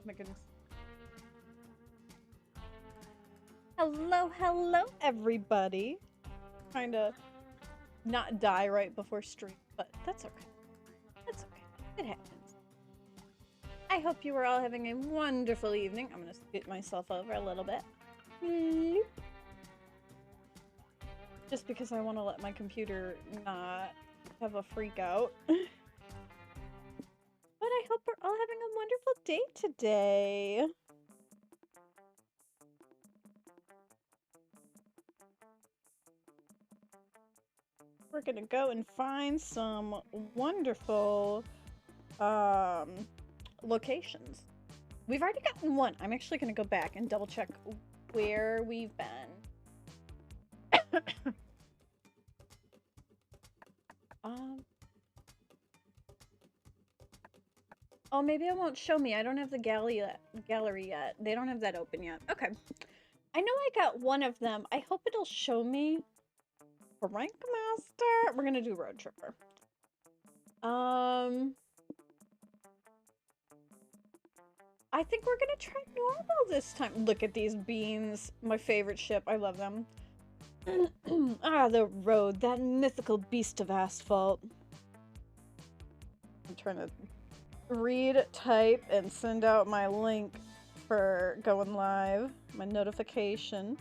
My goodness. Hello, hello, everybody. Trying to not die right before stream, but that's okay. That's okay. It happens. I hope you are all having a wonderful evening. I'm going to scoot myself over a little bit. Just because I want to let my computer not have a freak out. But I hope we're all having a wonderful day today. We're gonna go and find some wonderful locations. We've already gotten one. I'm actually gonna go back and double check where we've been. Oh, maybe it won't show me. I don't have the gallery yet. They don't have that open yet. Okay. I know I got one of them. I hope it'll show me. Rank Master. We're gonna do Road Tripper. I think we're gonna try normal this time. Look at these beans. My favorite ship. I love them. Ah, the road. That mythical beast of asphalt. I'm trying to read, type, and send out my link for going live. My notification.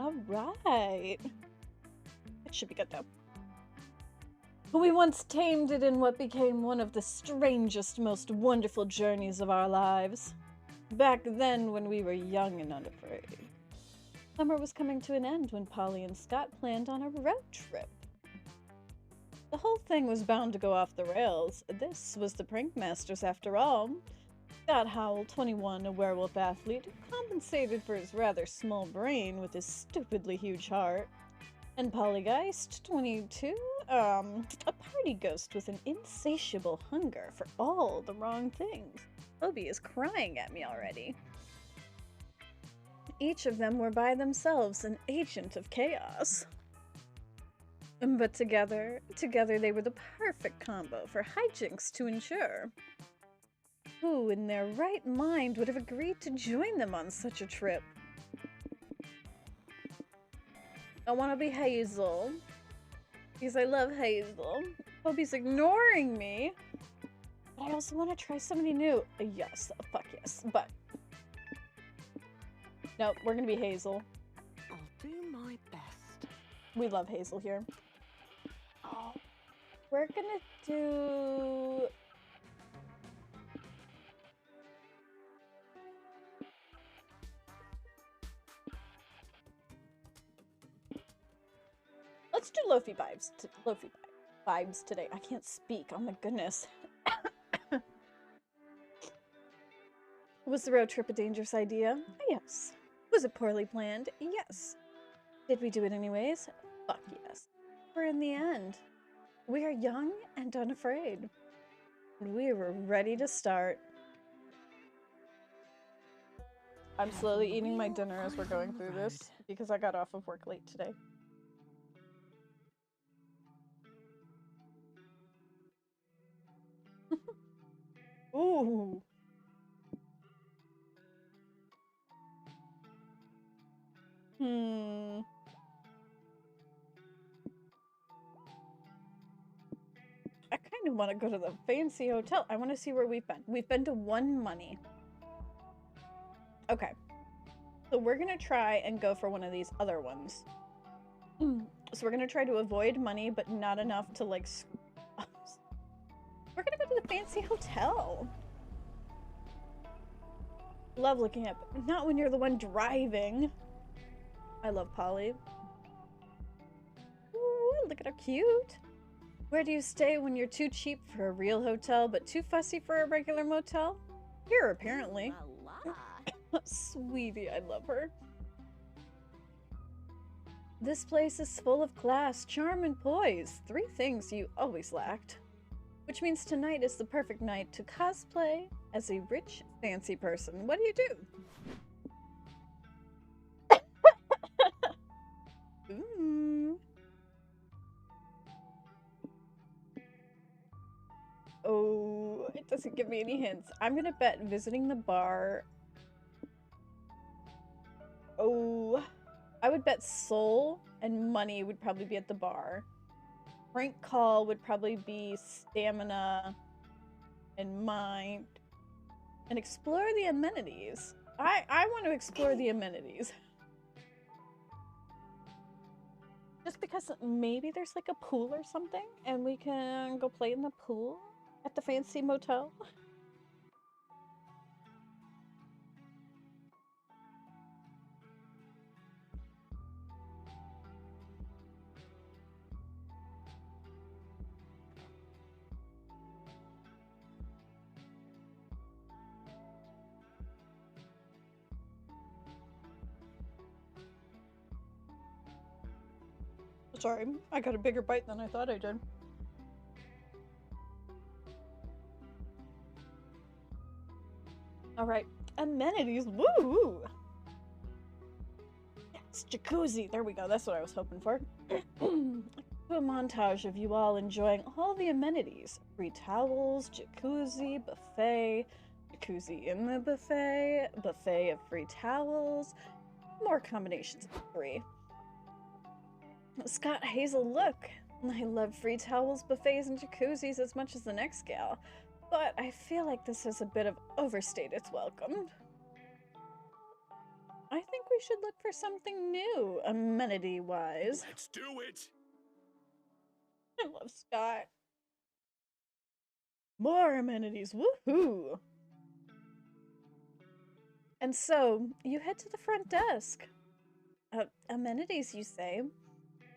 Alright. It should be good though. We once tamed it in what became one of the strangest, most wonderful journeys of our lives. Back then when we were young and unafraid. Summer was coming to an end when Polly and Scott planned on a road trip. The whole thing was bound to go off the rails. This was the Prank Masters after all. Scott Howell, 21, a werewolf athlete, compensated for his rather small brain with his stupidly huge heart. And Pollygeist, 22, a party ghost with an insatiable hunger for all the wrong things. Obi is crying at me already. Each of them were by themselves an agent of chaos. But together they were the perfect combo for hijinks to ensure. Who in their right mind would have agreed to join them on such a trip? I want to be Hazel. Because I love Hazel. Obi's ignoring me. But I also want to try somebody new. Yes, fuck yes. But no, we're gonna be Hazel. I'll do my best. We love Hazel here. Oh, we're gonna do... Let's do Lofi vibes today. I can't speak. Oh my goodness. Was the road trip a dangerous idea? Yes. Was it poorly planned? Yes. Did we do it anyways? Fuck yes. For in the end, we are young and unafraid. We were ready to start. I'm slowly eating my dinner as we're going through this because I got off of work late today. Ooh. I kind of want to go to the fancy hotel. I want to see where we've been. We've been to One Money. Okay. So we're going to try and go for one of these other ones. So we're going to try to avoid money, but not enough to like... We're going to go to the fancy hotel. Love looking at... Not when you're the one driving. I love Polly. Ooh, look at her cute. Where do you stay when you're too cheap for a real hotel, but too fussy for a regular motel? Here, apparently. Sweetie, I love her. This place is full of class, charm, and poise. 3 things you always lacked. Which means tonight is the perfect night to cosplay as a rich, fancy person. What do you do? Ooh. Oh, Doesn't give me any hints. I'm gonna bet visiting the bar. Oh, I would bet soul and money would probably be at the bar. Prank call would probably be stamina and mind. And explore the amenities. I want to explore the amenities. Just because maybe there's like a pool or something and we can go play in the pool at the fancy motel. Sorry, I got a bigger bite than I thought I did. Alright, amenities, woo! Yes, jacuzzi, there we go, that's what I was hoping for. A montage of you all enjoying all the amenities. Free towels, jacuzzi, buffet, jacuzzi in the buffet, buffet of free towels, more combinations of three. Scott Hazel, look! I love free towels, buffets, and jacuzzis as much as the next gal, but I feel like this has a bit of overstayed its welcome. I think we should look for something new, amenity-wise. Let's do it! I love Scott. More amenities, woohoo! And so, you head to the front desk. Amenities, you say?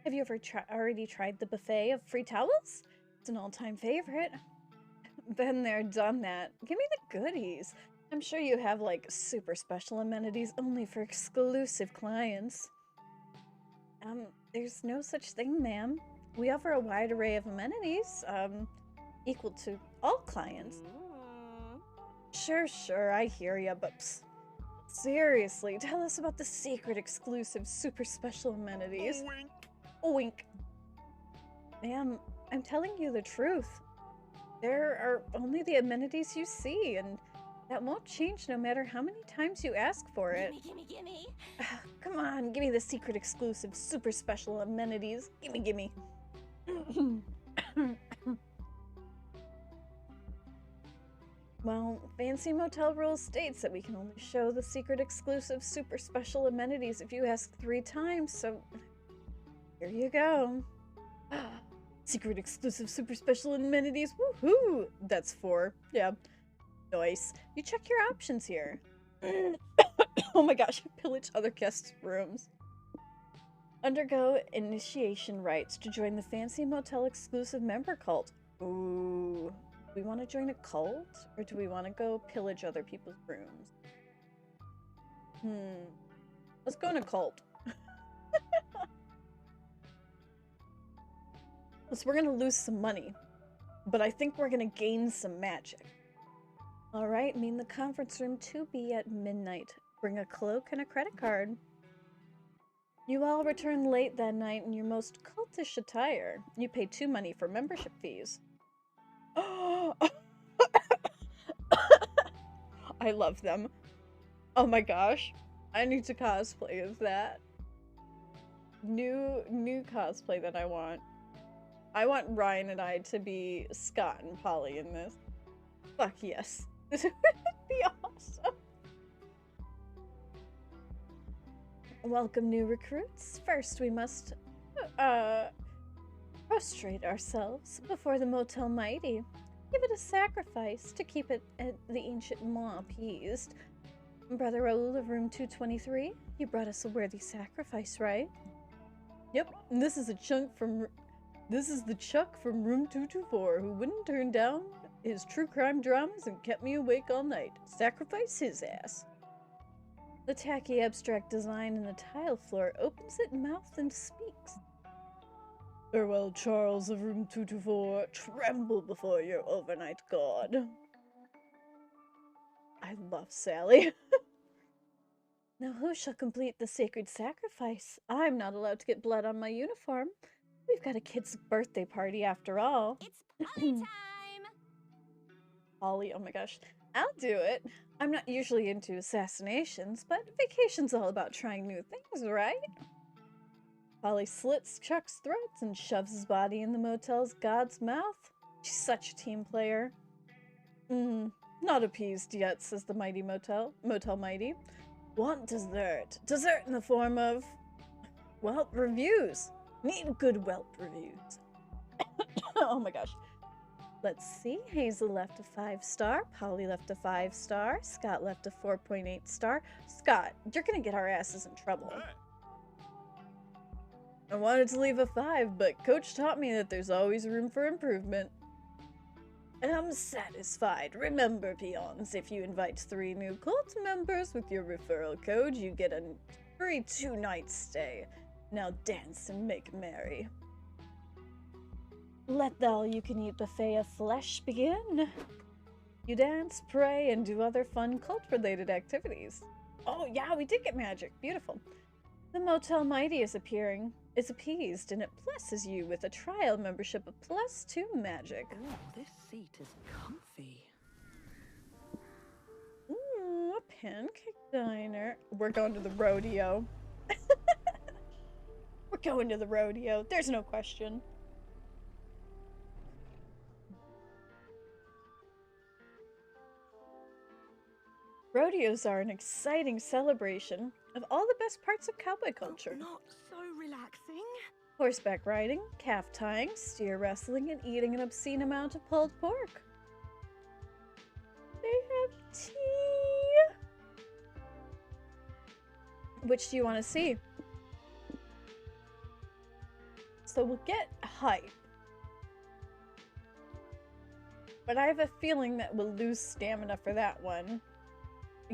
Have you ever already tried the buffet of free towels? It's an all-time favorite. Been there, done that. Give me the goodies. I'm sure you have, like, super special amenities only for exclusive clients. There's no such thing, ma'am. We offer a wide array of amenities, equal to all clients. Sure, I hear ya, but psst. Seriously, tell us about the secret, exclusive, super special amenities. Wink. Wink. Ma'am, I'm telling you the truth. There are only the amenities you see, and that won't change no matter how many times you ask for it. Gimme. Come on, give me the secret, exclusive, super special amenities. Gimme. Well, Fancy Motel Rules states that we can only show the secret, exclusive, super special amenities if you ask 3 times, so here you go. Secret, exclusive, super special amenities, woohoo! That's 4, yeah. Nice. You check your options here. Oh my gosh, pillage other guests' rooms. Undergo initiation rites to join the Fancy Motel exclusive member cult. Ooh. Do we want to join a cult? Or do we want to go pillage other people's rooms? Let's go in a cult. So we're gonna lose some money. But I think we're gonna gain some magic. Alright, meet in the conference room 2B at midnight. Bring a cloak and a credit card. You all return late that night in your most cultish attire. You pay 2 money for membership fees. I love them. Oh my gosh. I need to cosplay as that. New cosplay that I want. I want Ryan and I to be Scott and Polly in this. Fuck yes. This would be awesome. Welcome, new recruits. First, we must, prostrate ourselves before the Motel Mighty. Give it a sacrifice to keep it the ancient maw appeased. Brother Raoul of room 223, you brought us a worthy sacrifice, right? Yep, and this is the Chuck from room 224 who wouldn't turn down his true crime dramas and kept me awake all night. Sacrifice his ass. The tacky abstract design in the tile floor opens its mouth and speaks. Farewell, Charles of room 224. Tremble before your overnight god. I love Sally. Now who shall complete the sacred sacrifice? I'm not allowed to get blood on my uniform. We've got a kid's birthday party after all. It's party time! Polly, oh my gosh. I'll do it. I'm not usually into assassinations, but vacation's all about trying new things, right? Polly slits Chuck's throats and shoves his body in the motel's god's mouth. She's such a team player. Not appeased yet, says the mighty Motel Mighty. Want dessert. Dessert in the form of, well, reviews. Need good Whelp reviews. Oh my gosh. Let's see. Hazel left a 5-star. Polly left a 5-star. Scott left a 4.8 star. Scott, you're gonna get our asses in trouble. I wanted to leave a 5, but Coach taught me that there's always room for improvement. I'm satisfied. Remember, peons, if you invite 3 new cult members with your referral code, you get a free 2-night stay. Now dance and make merry. Let the all-you-can-eat buffet of flesh begin. You dance, pray, and do other fun cult-related activities. Oh yeah, we did get magic. Beautiful. The Motel Mighty is appeased, and it blesses you with a trial membership of +2 magic. Oh, this seat is comfy. Ooh, a pancake diner. We're going to the rodeo. We're going to the rodeo. There's no question. Rodeos are an exciting celebration of all the best parts of cowboy culture. Not so relaxing. Horseback riding, calf tying, steer wrestling, and eating an obscene amount of pulled pork. They have tea! Which do you want to see? So we'll get hype. But I have a feeling that we'll lose stamina for that one.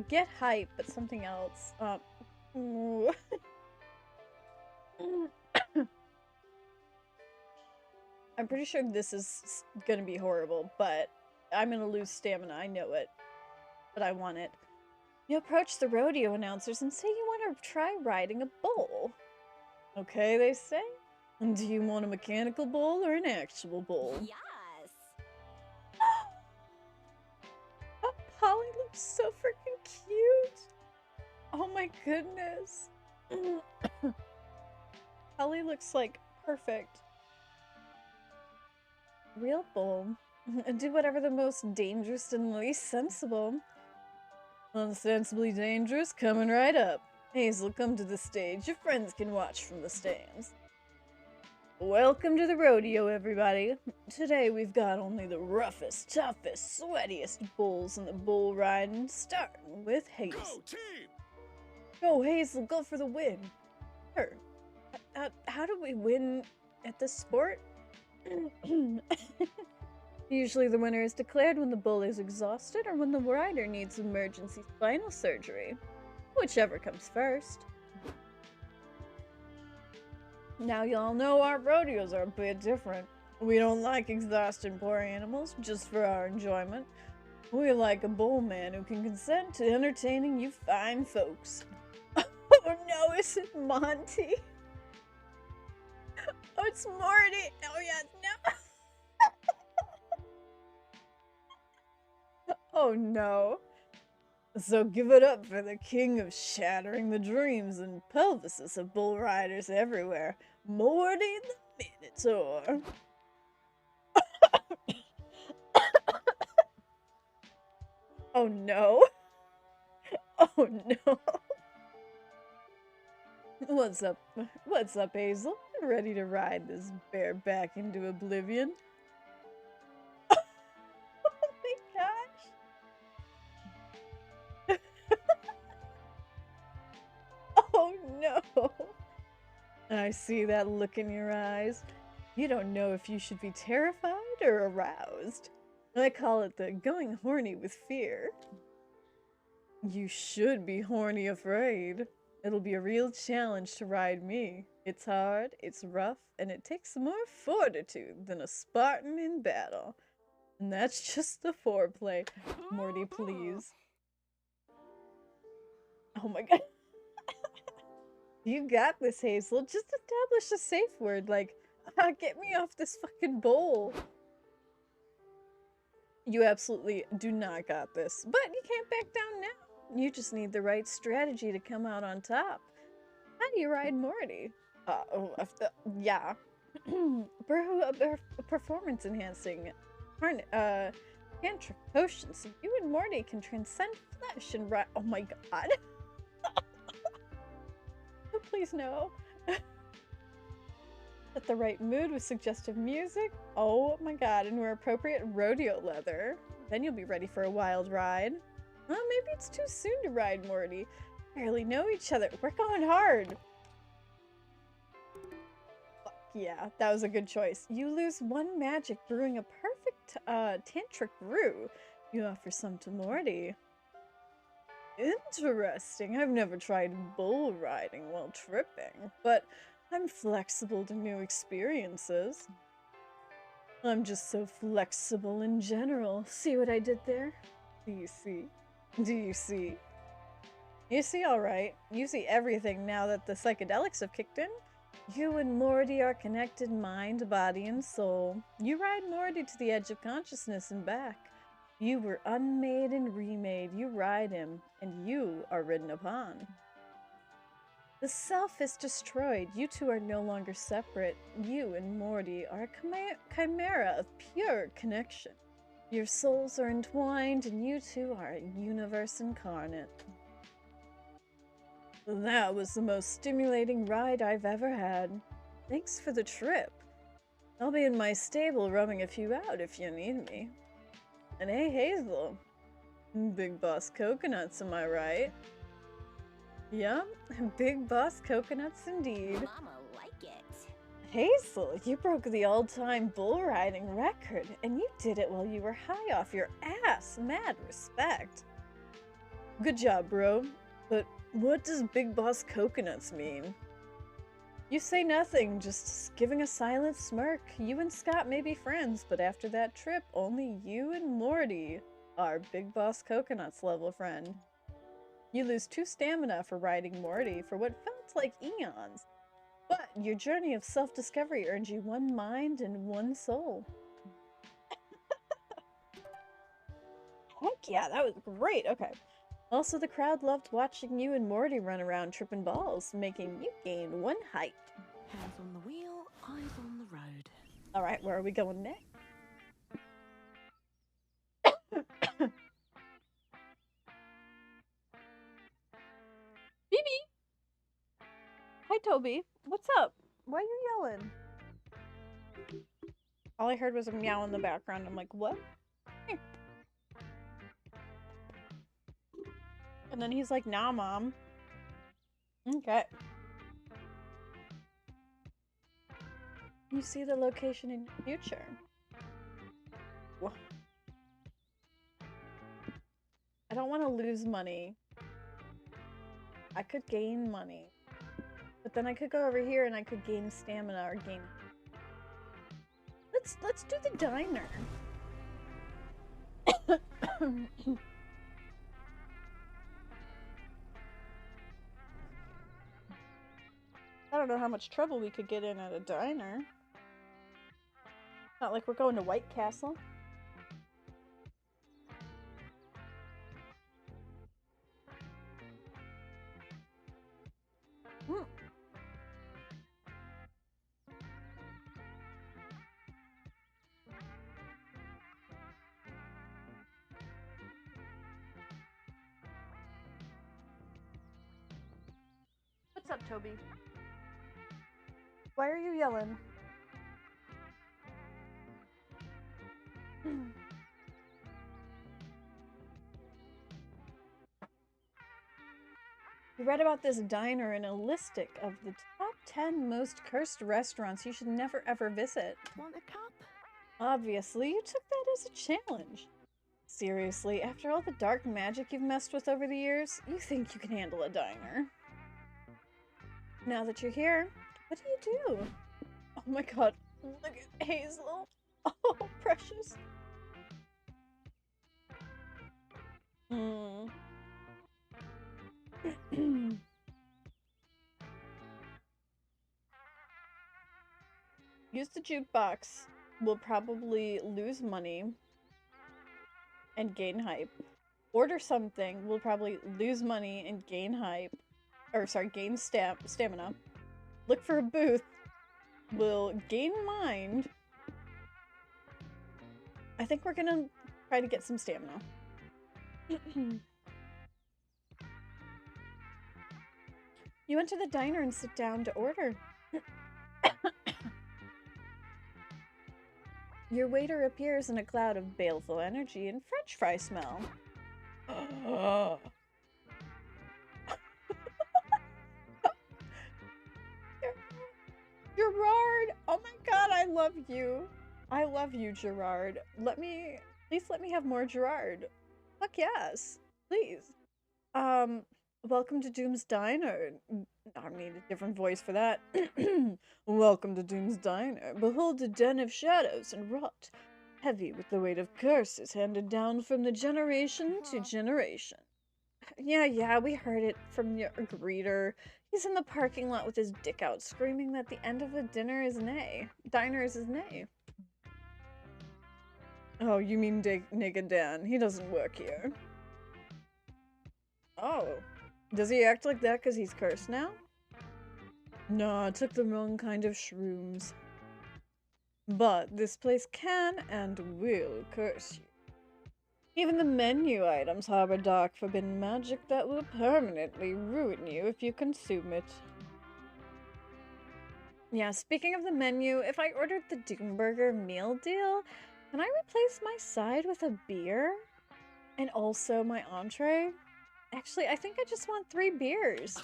Get hype, but something else. I'm pretty sure this is gonna be horrible, but I'm gonna lose stamina, I know it. But I want it. You approach the rodeo announcers and say you want to try riding a bull. Okay, they say. And do you want a mechanical bull or an actual bull? Yes. Oh, Polly looks so freaking cute. Oh my goodness. Polly looks like perfect. Real bull. Do whatever the most dangerous and least sensible. Unsensibly dangerous, coming right up. Hazel, come to the stage. Your friends can watch from the stands. Welcome to the rodeo, everybody. Today we've got only the roughest, toughest, sweatiest bulls in the bull riding, starting with Hazel. Go team! Go Hazel, go for the win. Sure. How do we win at this sport? Usually the winner is declared when the bull is exhausted or when the rider needs emergency spinal surgery. Whichever comes first. Now y'all know our rodeos are a bit different. We don't like exhausting poor animals just for our enjoyment. We like a bull man who can consent to entertaining you fine folks. Oh no, is it Monty? Oh, it's Morty! Oh yeah, no! Oh no. So give it up for the king of shattering the dreams and pelvises of bull riders everywhere, Morty the Minotaur. Oh no. Oh no. What's up? What's up, Hazel? Ready to ride this bear back into oblivion? Oh my gosh. Oh no. I see that look in your eyes. You don't know if you should be terrified or aroused. I call it the going horny with fear. You should be horny afraid. It'll be a real challenge to ride me. It's hard, it's rough, and it takes more fortitude than a Spartan in battle. And that's just the foreplay. Morty, please. Oh my god. You got this, Hazel. Just establish a safe word like, get me off this fucking bowl. You absolutely do not got this, but you can't back down now. You just need the right strategy to come out on top. How do you ride Morty? Yeah. Brew a performance enhancing tantric potion so you and Morty can transcend flesh and ride. Oh my god. Please no. Set the right mood with suggestive music. Oh my god, and wear appropriate rodeo leather. Then you'll be ready for a wild ride. Well, maybe it's too soon to ride, Morty. Barely know each other. We're going hard. Fuck yeah, that was a good choice. You lose one magic brewing a perfect tantric brew. You offer some to Morty. Interesting. I've never tried bull riding while tripping, but I'm flexible to new experiences. I'm just so flexible in general. See what I did there? Do you see? Do you see? You see alright. You see everything now that the psychedelics have kicked in. You and Morty are connected mind, body, and soul. You ride Morty to the edge of consciousness and back. You were unmade and remade. You ride him, and you are ridden upon. The self is destroyed. You two are no longer separate. You and Morty are a chimera of pure connection. Your souls are entwined, and you two are a universe incarnate. That was the most stimulating ride I've ever had. Thanks for the trip. I'll be in my stable roaming a few out if you need me. And hey, Hazel. Big Boss Coconuts, am I right? Yep, Big Boss Coconuts indeed. Mama like it. Hazel, you broke the all-time bull riding record, and you did it while you were high off your ass. Mad respect. Good job, bro. But what does Big Boss Coconuts mean? You say nothing, just giving a silent smirk. You and Scott may be friends, but after that trip, only you and Morty are Big Boss Coconuts level friend. You lose 2 stamina for riding Morty for what felt like eons. But your journey of self-discovery earned you 1 mind and 1 soul. Heck yeah, that was great. Okay. Also, the crowd loved watching you and Morty run around tripping balls, making you gain 1 height. Hands on the wheel, eyes on the road. Alright, where are we going next? Phoebe! Hi, Toby. What's up? Why are you yelling? All I heard was a meow in the background. I'm like, what? Here. And then he's like, nah, Mom. Okay. You see the location in your future. Whoa. I don't want to lose money. I could gain money. But then I could go over here and I could gain stamina or gain... Let's do the diner. I don't know how much trouble we could get in at a diner. Not like we're going to White Castle. Hmm. What's up, Toby? Why are you yelling? We read about this diner in a listic of the top 10 most cursed restaurants you should never ever visit. Want a cup? Obviously, you took that as a challenge. Seriously, after all the dark magic you've messed with over the years, you think you can handle a diner. Now that you're here, what do you do? Oh my god, look at Hazel. Oh, precious. Use the jukebox. We'll probably lose money. and gain hype. Order something, we'll probably lose money and gain hype. Or, sorry, gain stamina. Look for a booth, we'll gain mind. I think we're gonna try to get some stamina. You went to the diner and sit down to order. Your waiter appears in a cloud of baleful energy and french fry smell. Gerard! Oh my god, I love you. I love you, Gerard. Please let me have more Gerard. Fuck yes. Please. Welcome to Doom's Diner. I need a different voice for that. Welcome to Doom's Diner. Behold a den of shadows and rot, heavy with the weight of curses handed down from the generation to generation. Yeah, we heard it from your greeter. He's in the parking lot with his dick out, screaming that the end of the dinner is nay. Diner is nay. Oh, you mean Nigga Dan. He doesn't work here. Oh. Does he act like that because he's cursed now? No, I took the wrong kind of shrooms. But this place can and will curse you. Even the menu items harbor dark forbidden magic that will permanently ruin you if you consume it. Yeah, speaking of the menu, if I ordered the Doomburger meal deal, can I replace my side with a beer? And also my entree? Actually, I think I just want 3 beers.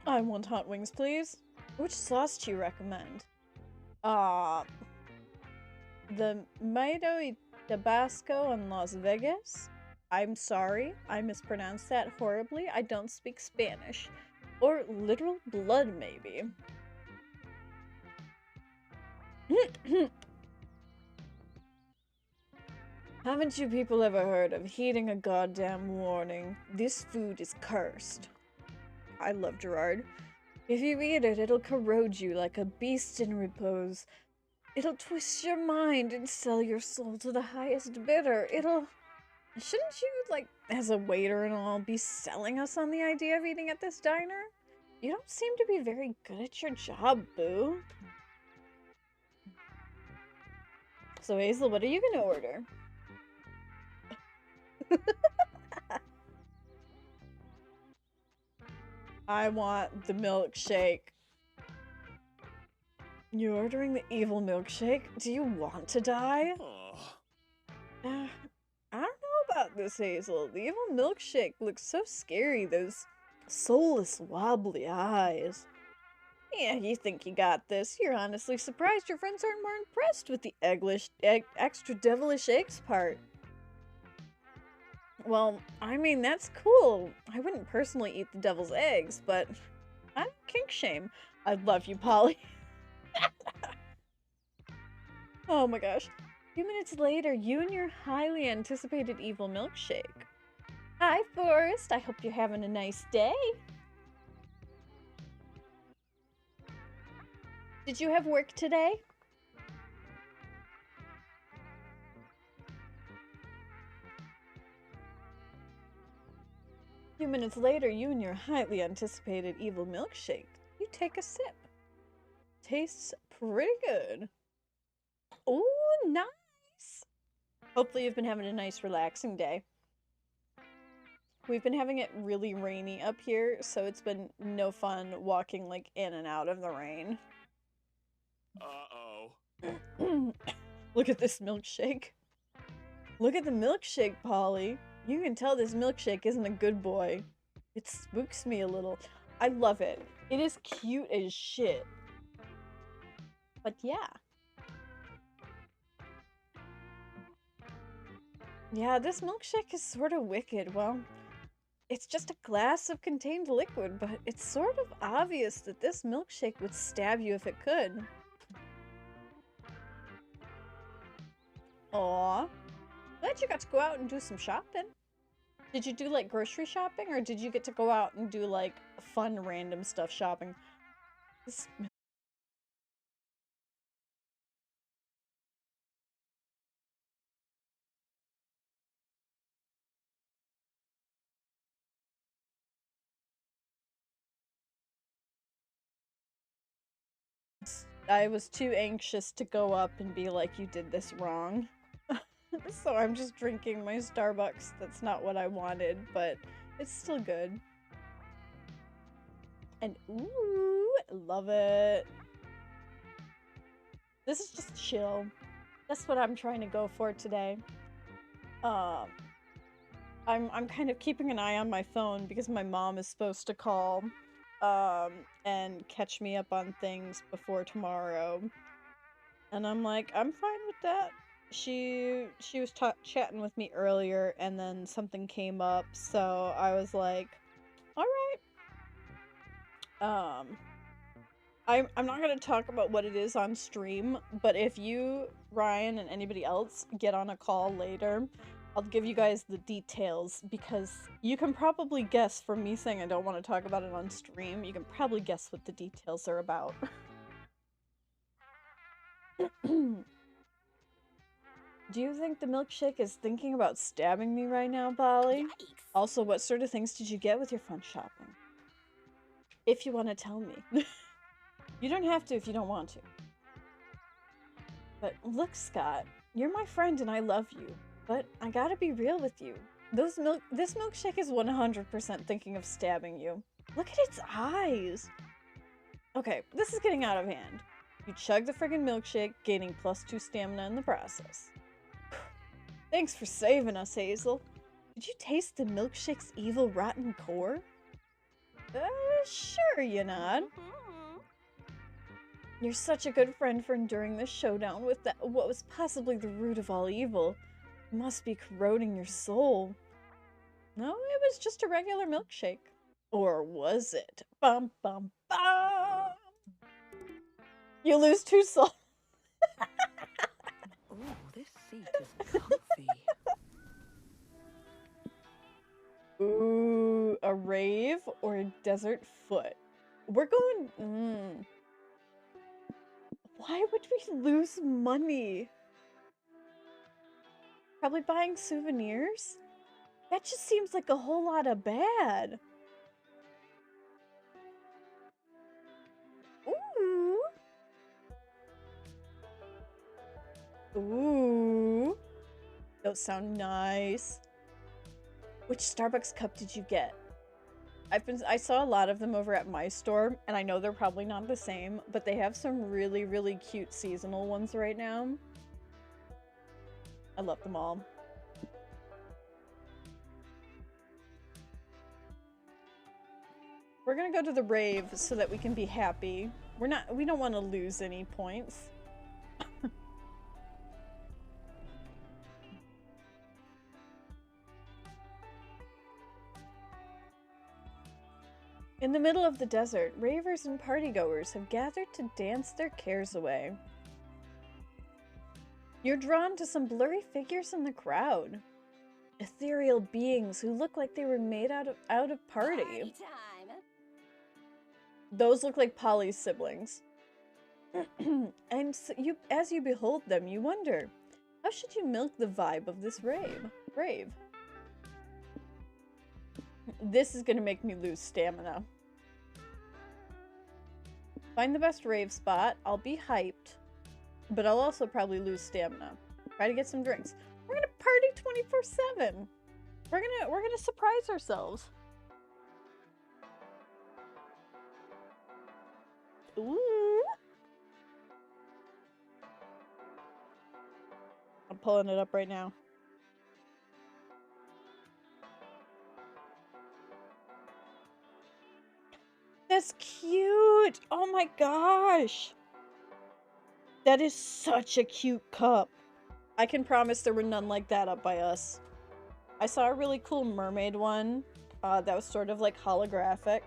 I want hot wings, please. Which sauce do you recommend? The Mayo y Tabasco in Las Vegas? I'm sorry, I mispronounced that horribly. I don't speak Spanish. Or literal blood, maybe. Haven't you people ever heard of heeding a goddamn warning? This food is cursed. I love Gerard. If you eat it, it'll corrode you like a beast in repose. It'll twist your mind and sell your soul to the highest bidder. Shouldn't you, like, as a waiter and all, be selling us on the idea of eating at this diner? You don't seem to be very good at your job, boo. So, Hazel, what are you gonna order? I want the milkshake. You're ordering the evil milkshake? Do you want to die? I don't know about this, Hazel. The evil milkshake looks so scary, those soulless, wobbly eyes. Yeah, you think you got this. You're honestly surprised your friends aren't more impressed with the extra devilish eggs part. Well, I mean, that's cool. I wouldn't personally eat the devil's eggs, but I don't kink shame. I love you, Polly. Oh my gosh. A few minutes later, you and your highly anticipated evil milkshake. Hi, Forrest. I hope you're having a nice day. Did you have work today? A few minutes later, you and your highly anticipated evil milkshake. You take a sip. Tastes pretty good. Ooh, nice! Hopefully you've been having a nice, relaxing day. We've been having it really rainy up here, so it's been no fun walking, like, in and out of the rain. Uh-oh. Look at this milkshake. Look at the milkshake, Polly. You can tell this milkshake isn't a good boy. It spooks me a little. I love it. It is cute as shit. But yeah. Yeah, this milkshake is sort of wicked. Well, it's just a glass of contained liquid, but it's sort of obvious that this milkshake would stab you if it could. Aw. Glad you got to go out and do some shopping. Did you do, like, grocery shopping, or did you get to go out and do, like, fun random stuff shopping? This I was too anxious to go up and be like, you did this wrong. So I'm just drinking my Starbucks. That's not what I wanted, but it's still good. And ooh, love it. This is just chill. That's what I'm trying to go for today. I'm kind of keeping an eye on my phone because my mom is supposed to call and catch me up on things before tomorrow. And I'm like, I'm fine with that. She was chatting with me earlier and then something came up, so I was like, all right. I'm not going to talk about what it is on stream, but if you, Ryan, and anybody else get on a call later, I'll give you guys the details, because you can probably guess from me saying I don't want to talk about it on stream, you can probably guess what the details are about. Do you think the milkshake is thinking about stabbing me right now, Polly? Yikes. Also, what sort of things did you get with your fun shopping? If you want to tell me. You don't have to if you don't want to. But look, Scott, you're my friend and I love you. But I gotta be real with you. This milkshake is 100% thinking of stabbing you. Look at its eyes. Okay, this is getting out of hand. You chug the friggin' milkshake, gaining +2 stamina in the process. Thanks for saving us, Hazel. Did you taste the milkshake's evil, rotten core? Sure, you nod. You're such a good friend for enduring this showdown with what was possibly the root of all evil. It must be corroding your soul. No, it was just a regular milkshake. Or was it? Bum bum bum! You lose 2 souls. Oh, this seat is comfy. Ooh, a rave or a desert foot? We're going... Why would we lose money? Probably buying souvenirs? That just seems like a whole lot of bad. Ooh. Ooh. Those sound nice. Which Starbucks cup did you get? I saw a lot of them over at my store, and I know they're probably not the same, but they have some really, really cute seasonal ones right now. I love them all. We're gonna go to the rave so that we can be happy. We don't want to lose any points. In the middle of the desert, ravers and partygoers have gathered to dance their cares away. You're drawn to some blurry figures in the crowd. Ethereal beings who look like they were made out of party. Party time. Those look like Polly's siblings. And so as you behold them, you wonder, how should you milk the vibe of this rave? This is gonna make me lose stamina. Find the best rave spot. I'll be hyped, but I'll also probably lose stamina. Try to get some drinks. We're gonna party 24/7. We're gonna surprise ourselves. Ooh. I'm pulling it up right now. That's cute! Oh my gosh! That is such a cute cup. I can promise there were none like that up by us. I saw a really cool mermaid one that was sort of like holographic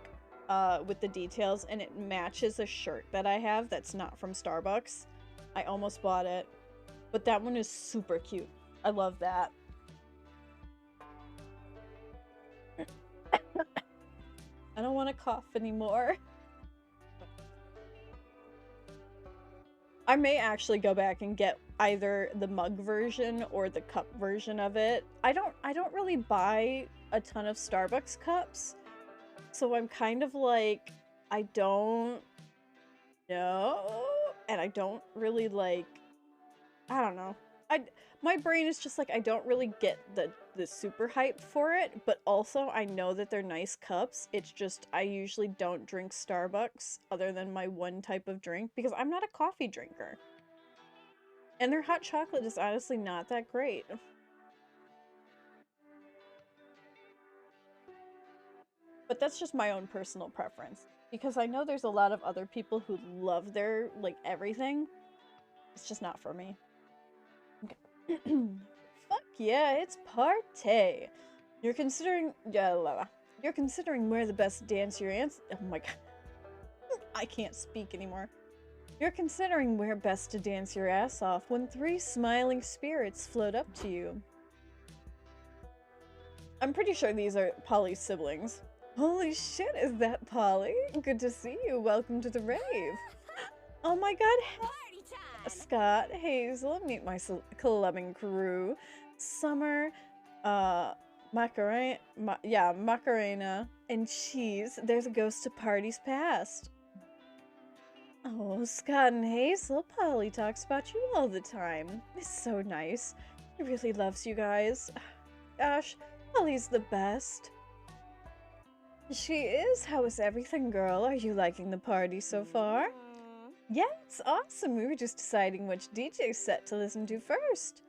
with the details, and it matches a shirt that I have that's not from Starbucks. I almost bought it, but that one is super cute. I love that. I don't want to cough anymore. I may actually go back and get either the mug version or the cup version of it. I don't really buy a ton of Starbucks cups, so I'm kind of like, I don't know. and I don't really like, I don't know. My brain is just like, I don't really get the super hype for it, but also I know that they're nice cups. It's just I usually don't drink Starbucks other than my one type of drink because I'm not a coffee drinker. And their hot chocolate is honestly not that great. But that's just my own personal preference because I know there's a lot of other people who love their like everything. It's just not for me. Okay. Fuck yeah, it's party. You're considering you're considering where the best dance your ants. Oh my god. I can't speak anymore. You're considering where best to dance your ass off when 3 smiling spirits float up to you. I'm pretty sure these are Polly's siblings. Holy shit, is that Polly? Good to see you. Welcome to the rave. Oh my god. Party time! Scott, Hazel, meet my clubbing crew. Summer, Macarena, Macarena, and Cheese. There's a ghost of parties past. Oh, Scott and Hazel, Polly talks about you all the time. It's so nice. He really loves you guys. Gosh, Polly's the best. She is. How is everything, girl? Are you liking the party so far? Yeah, it's awesome. We were just deciding which DJ set to listen to first.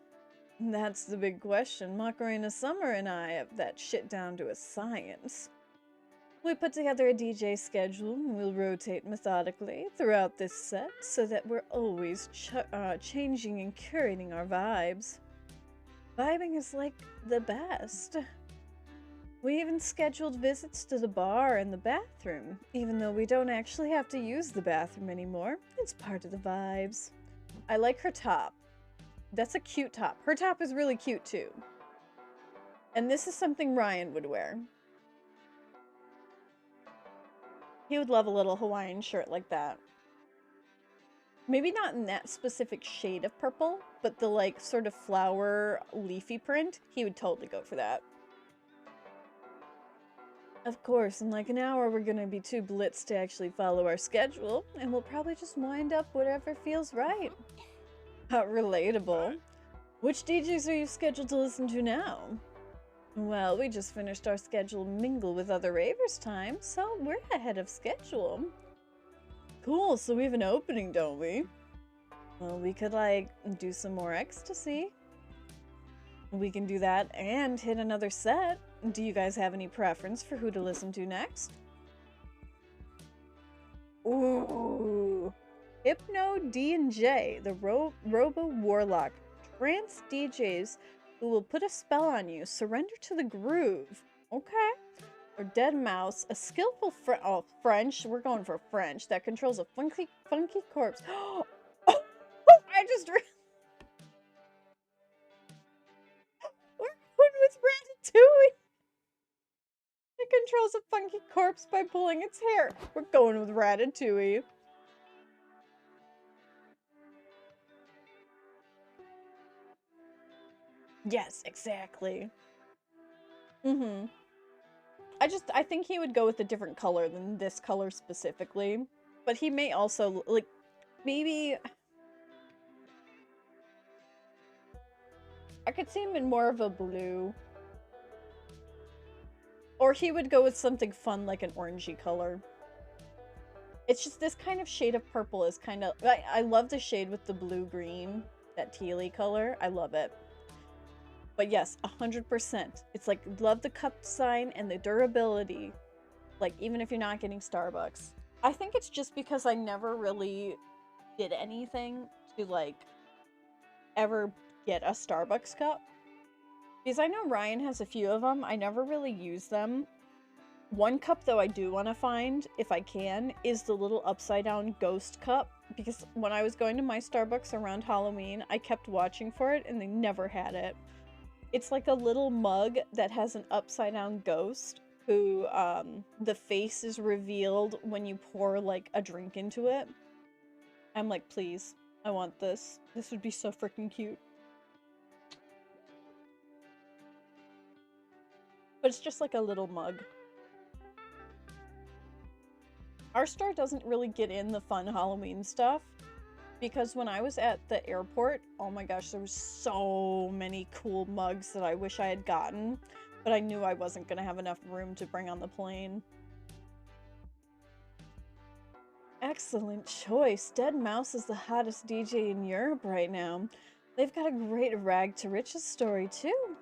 That's the big question. Macarena Summer and I have that shit down to a science. We put together a DJ schedule and we'll rotate methodically throughout this set so that we're always changing and curating our vibes. Vibing is like the best. We even scheduled visits to the bar and the bathroom, even though we don't actually have to use the bathroom anymore. It's part of the vibes. I like her top. That's a cute top. Her top is really cute too. And this is something Ryan would wear. He would love a little Hawaiian shirt like that. Maybe not in that specific shade of purple, but the like sort of flower leafy print, he would totally go for that. Of course, in like an hour we're gonna be too blitzed to actually follow our schedule, and we'll probably just wind up whatever feels right. How relatable. Which DJs are you scheduled to listen to now? Well, we just finished our scheduled mingle with other ravers time, so we're ahead of schedule. Cool, so we have an opening, don't we? Well, we could like do some more ecstasy. We can do that and hit another set. Do you guys have any preference for who to listen to next? Ooh. Hypno D and J, the Robo Warlock, trance DJs who will put a spell on you. Surrender to the groove. Okay. Or Dead Mouse, a skillful French. We're going for French that controls a funky corpse. Oh, I just. We're going with Ratatouille. It controls a funky corpse by pulling its hair. We're going with Ratatouille. Yes, exactly. Mm-hmm. I think he would go with a different color than this color specifically. But he may also, like, maybe... I could see him in more of a blue. Or he would go with something fun like an orangey color. It's just this kind of shade of purple is kind of... I love the shade with the blue-green, that tealy color. I love it. But yes, 100%. It's like, love the cup design and the durability. Like, even if you're not getting Starbucks. I think it's just because I never really did anything to, like, ever get a Starbucks cup. Because I know Ryan has a few of them. I never really use them. One cup, though, I do want to find, if I can, is the little upside-down ghost cup. Because when I was going to my Starbucks around Halloween, I kept watching for it, and they never had it. It's like a little mug that has an upside-down ghost who, the face is revealed when you pour, like, a drink into it. I'm like, please, I want this. This would be so freaking cute. But it's just like a little mug. Our store doesn't really get in the fun Halloween stuff. because when I was at the airport, oh my gosh, there were so many cool mugs that I wish I had gotten, but I knew I wasn't going to have enough room to bring on the plane. Excellent choice. Dead Mouse is the hottest DJ in Europe right now. They've got a great rag to riches story too.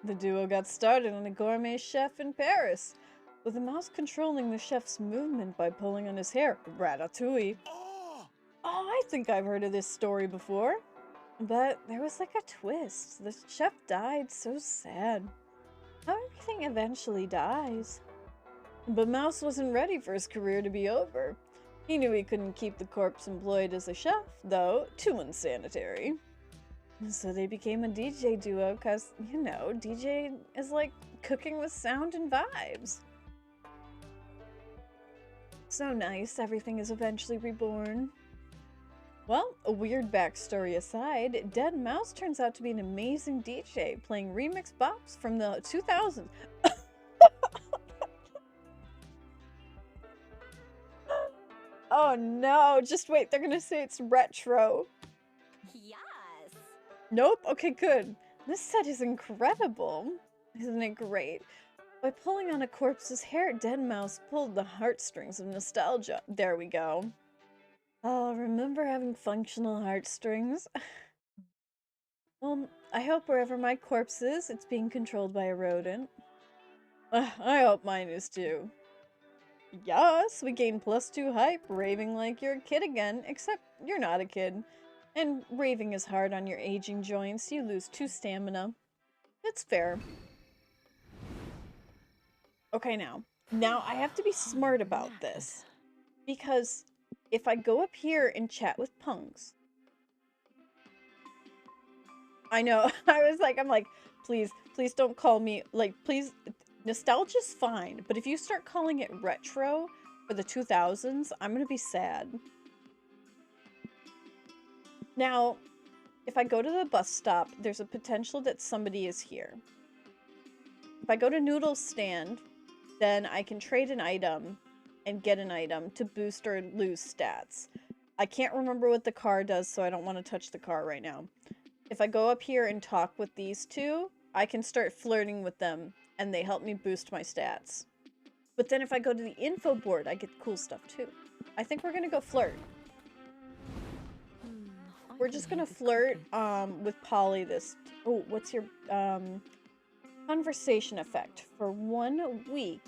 The duo got started on a gourmet chef in Paris, with the mouse controlling the chef's movement by pulling on his hair. Ratatouille. Oh, I think I've heard of this story before. But there was like a twist. The chef died, so sad. How everything eventually dies. But Mouse wasn't ready for his career to be over. He knew he couldn't keep the corpse employed as a chef, though too unsanitary. So they became a DJ duo because, you know, DJ is like cooking with sound and vibes. So nice, everything is eventually reborn. Well, a weird backstory aside, Dead Mouse turns out to be an amazing DJ, playing remix bops from the 2000s. Oh no, just wait, they're gonna say it's retro. Yes. Nope, okay, good. This set is incredible. Isn't it great? By pulling on a corpse's hair, Dead Mouse pulled the heartstrings of nostalgia. There we go. Oh, remember having functional heartstrings? Well, I hope wherever my corpse is, it's being controlled by a rodent. I hope mine is too. Yes, we gain +2 hype, raving like you're a kid again, except you're not a kid. And raving is hard on your aging joints, you lose 2 stamina. It's fair. Okay, now I have to be smart about this. Because if I go up here and chat with punks... I know, I'm like, please don't call me, like, please... Nostalgia's fine, but if you start calling it retro for the 2000s, I'm gonna be sad. Now, if I go to the bus stop, there's a potential that somebody is here. If I go to Noodle's stand, then I can trade an item and get an item to boost or lose stats. I can't remember what the car does, so I don't want to touch the car right now. If I go up here and talk with these two, I can start flirting with them, and they help me boost my stats. But then if I go to the info board, I get cool stuff too. I think we're gonna go flirt. We're just gonna flirt with Polly this... Oh, what's your conversation effect? For 1 week,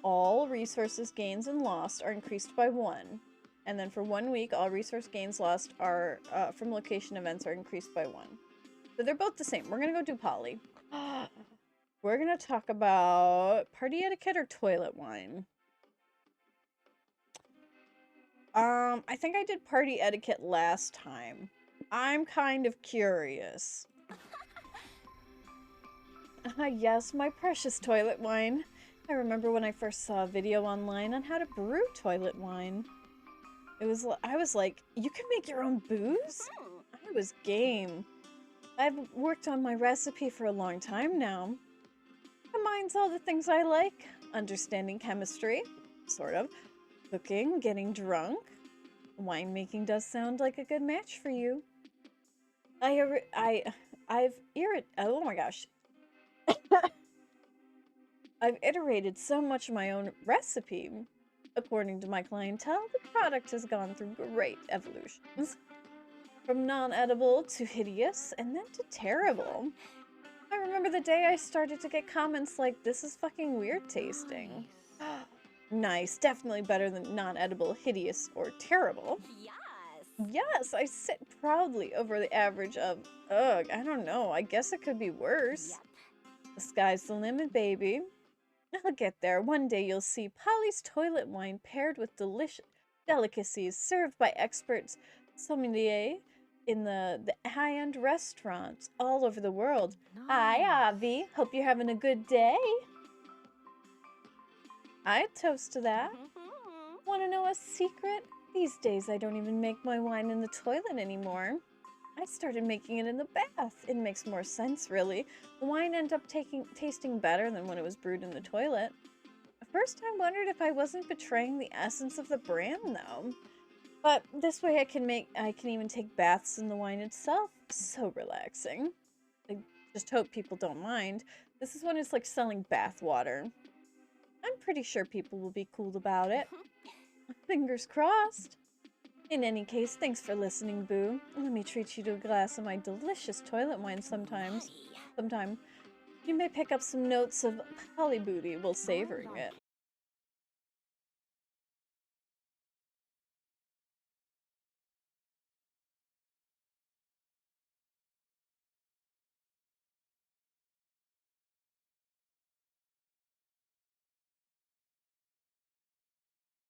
all resources gains and lost are increased by 1. And then for 1 week, all resource gains lost are from location events are increased by 1. So they're both the same. We're gonna go do Polly. We're gonna talk about party etiquette or toilet wine. I think I did party etiquette last time. I'm kind of curious. Yes, my precious toilet wine. I remember when I first saw a video online on how to brew toilet wine. I was like, you can make your own booze? I was game. I've worked on my recipe for a long time now. Combines all the things I like. Understanding chemistry, sort of. Cooking, getting drunk. Winemaking does sound like a good match for you. Oh my gosh. I've iterated so much of my own recipe. According to my clientele, the product has gone through great evolutions. From non-edible to hideous, and then to terrible. I remember the day I started to get comments like, this is fucking weird tasting. Nice, definitely better than non-edible, hideous, or terrible. Yes. Yes, I sit proudly over the average of, ugh, I don't know, I guess it could be worse. Yep. The sky's the limit, baby. I'll get there. One day you'll see Polly's toilet wine paired with delicious delicacies served by experts sommelier in the high-end restaurants all over the world. Hi, Avi. Hope you're having a good day. I'd toast to that. Want to know a secret? These days I don't even make my wine in the toilet anymore. I started making it in the bath. It makes more sense, really. The wine ended up tasting better than when it was brewed in the toilet. At first I wondered if I wasn't betraying the essence of the brand, though. But this way I can even take baths in the wine itself. So relaxing. I just hope people don't mind. This is when it's like selling bath water. I'm pretty sure people will be cool about it. Fingers crossed. In any case, thanks for listening, Boo. Let me treat you to a glass of my delicious toilet wine sometime. You may pick up some notes of polybooty while savoring it.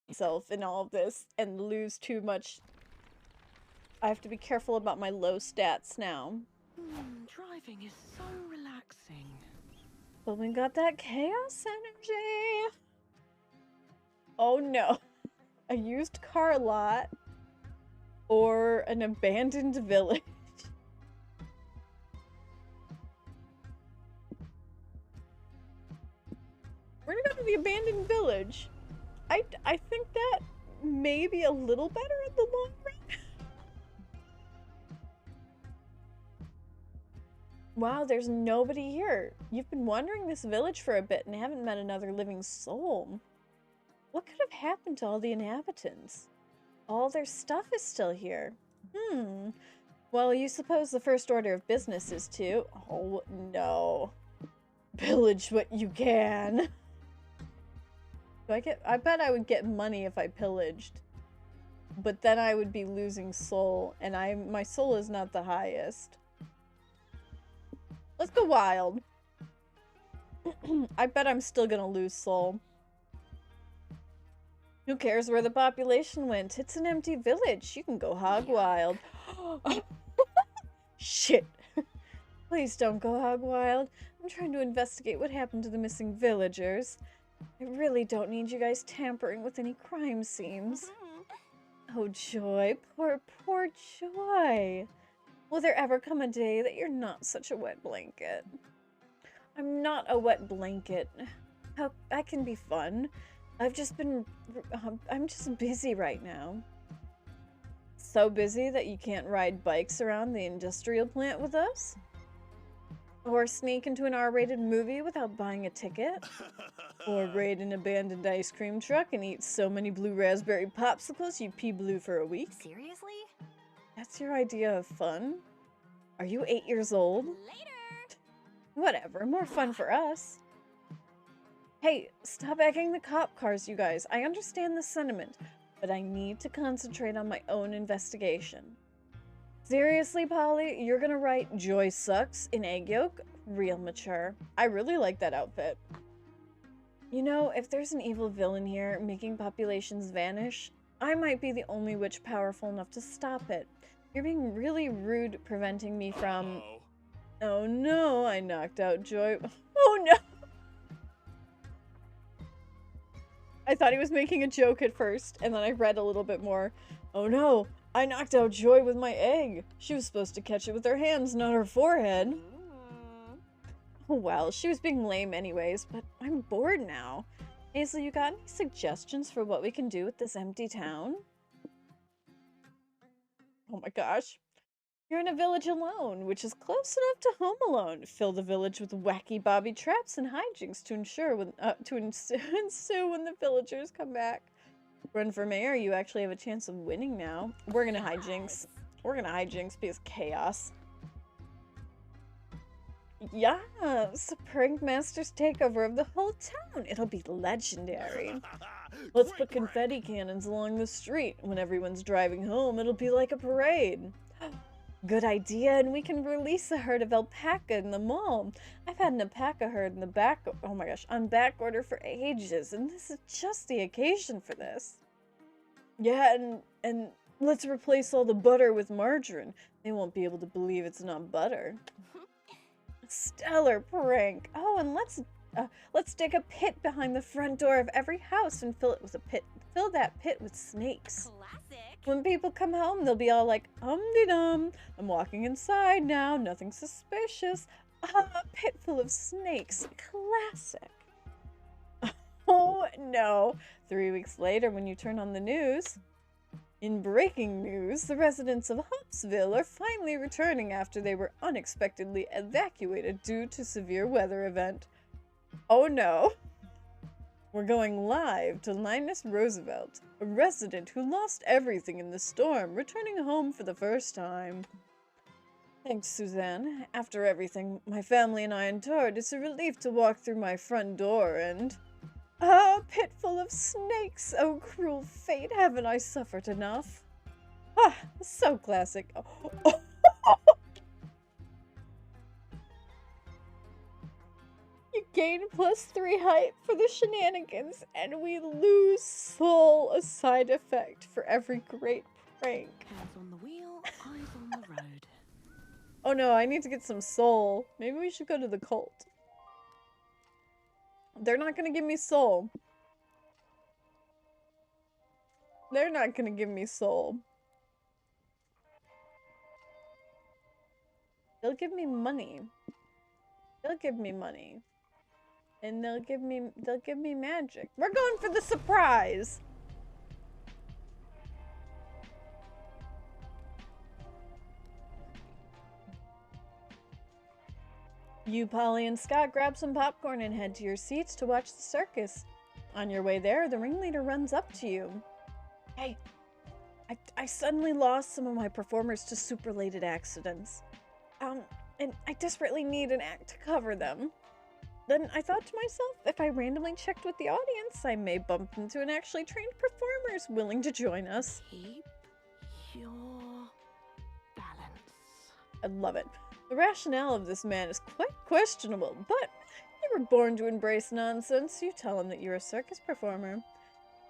Myself in all of this and lose too much. I have to be careful about my low stats now. Driving is so relaxing. But we got that chaos energy. Oh no. A used car lot or an abandoned village. We're gonna go to the abandoned village. I think that may be a little better in the long run. Wow, there's nobody here. You've been wandering this village for a bit and haven't met another living soul. What could have happened to all the inhabitants? All their stuff is still here. Well, you suppose the first order of business is to... Oh, no. Pillage what you can. I bet I would get money if I pillaged. But then I would be losing soul, and my soul is not the highest. Let's go wild. I bet I'm still gonna lose soul. Who cares where the population went? It's an empty village. You can go hog wild. Shit. Please don't go hog wild. I'm trying to investigate what happened to the missing villagers. I really don't need you guys tampering with any crime scenes. Oh, Joy. Poor Joy. Will there ever come a day that you're not such a wet blanket? I'm not a wet blanket. I can be fun. I'm just busy right now. So busy that you can't ride bikes around the industrial plant with us? Or sneak into an R-rated movie without buying a ticket? Or raid an abandoned ice cream truck and eat so many blue raspberry popsicles you pee blue for a week? Seriously? That's your idea of fun? Are you 8 years old? Later! Whatever, more fun for us. Hey, stop egging the cop cars, you guys. I understand the sentiment, but I need to concentrate on my own investigation. Seriously, Polly, you're gonna write Joy sucks in egg yolk? Real mature. I really like that outfit. You know, if there's an evil villain here making populations vanish, I might be the only witch powerful enough to stop it. You're being really rude preventing me from... Oh no, I knocked out Joy. Oh no! I thought he was making a joke at first, and then I read a little bit more. Oh no, I knocked out Joy with my egg. She was supposed to catch it with her hands, not her forehead. Oh well, she was being lame anyways, but I'm bored now. Hazel, you got any suggestions for what we can do with this empty town? Oh my gosh. You're in a village alone, which is close enough to Home Alone. Fill the village with wacky bobby traps and hijinks to ensue when the villagers come back. Run for mayor, you actually have a chance of winning now. We're gonna hijinks. We're gonna hijinks because chaos. Yes! Prank Master's takeover of the whole town. It'll be legendary. Let's put confetti cannons along the street. When everyone's driving home, it'll be like a parade. Good idea, and we can release a herd of alpaca in the mall. I've had an alpaca herd in the on back order for ages, and this is just the occasion for this. Yeah, and let's replace all the butter with margarine. They won't be able to believe it's not butter. Stellar prank. Oh, and let's dig a pit behind the front door of every house and fill that pit with snakes. Classic! When people come home, they'll be all like, "Um-de-dum, I'm walking inside now, nothing suspicious. Ah, a pit full of snakes. Classic." Oh no. 3 weeks later, when you turn on the news, In breaking news, the residents of Hopsville are finally returning after they were unexpectedly evacuated due to severe weather event. Oh no! We're going live to Linus Roosevelt, a resident who lost everything in the storm, returning home for the first time. Thanks, Suzanne. After everything my family and I endured, it's a relief to walk through my front door and... Ah, pit full of snakes! Oh, cruel fate, haven't I suffered enough? Ah, so classic. Oh. You gain +3 height for the shenanigans, and we lose soul, a side effect for every great prank. Hands on the wheel, eyes on the road. Oh no, I need to get some soul. Maybe we should go to the cult. They're not gonna give me soul. They're not gonna give me soul. They'll give me money. They'll give me money. And they'll give me magic. We're going for the surprise. You, Polly, and Scott grab some popcorn and head to your seats to watch the circus. On your way there, the ringleader runs up to you. Hey, I suddenly lost some of my performers to soup-related accidents. And I desperately need an act to cover them. Then I thought to myself, if I randomly checked with the audience, I may bump into an actually trained performers willing to join us. Keep your balance. I love it. The rationale of this man is quite questionable, but you were born to embrace nonsense. You tell him that you're a circus performer.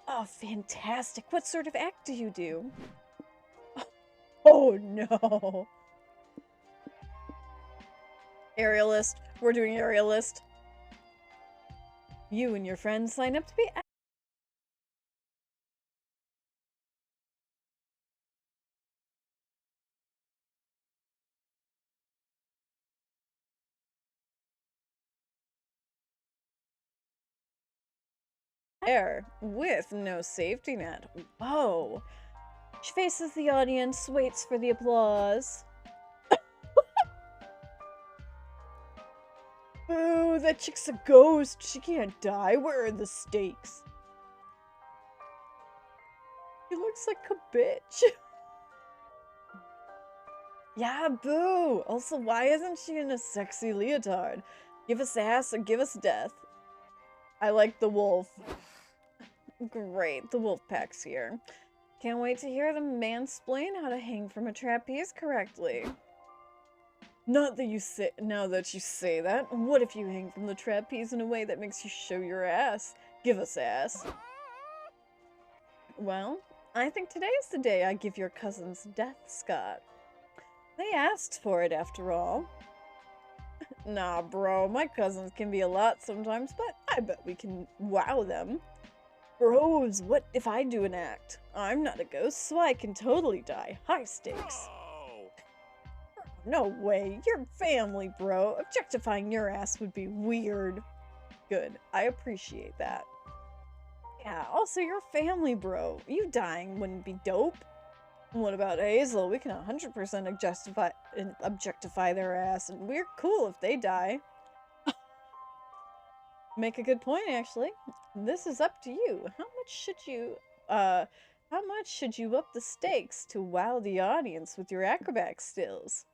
Oh, fantastic. What sort of act do you do? Oh, no. Aerialist. We're doing aerialist. You and your friends sign up to be there with no safety net. Whoa. She faces the audience, waits for the applause. Boo, that chick's a ghost. She can't die. Where are the stakes? He looks like a bitch. Yeah, boo. Also, why isn't she in a sexy leotard? Give us ass or give us death. I like the wolf. Great, the wolf pack's here. Can't wait to hear them mansplain how to hang from a trapeze correctly. Not that you say, now that you say that, what if you hang from the trapeze in a way that makes you show your ass? Give us ass. Well, I think today's the day I give your cousins death, Scott. They asked for it after all. Nah, bro, my cousins can be a lot sometimes, but I bet we can wow them. Bros, what if I do an act? I'm not a ghost, so I can totally die. High stakes. No way, you're family, bro. Objectifying your ass would be weird. Good, I appreciate that. Yeah, also you're family, bro. You dying wouldn't be dope. What about Hazel? We can 100% objectify their ass, and we're cool if they die. Make a good point, actually. This is up to you. How much should you up the stakes to wow the audience with your acrobat skills?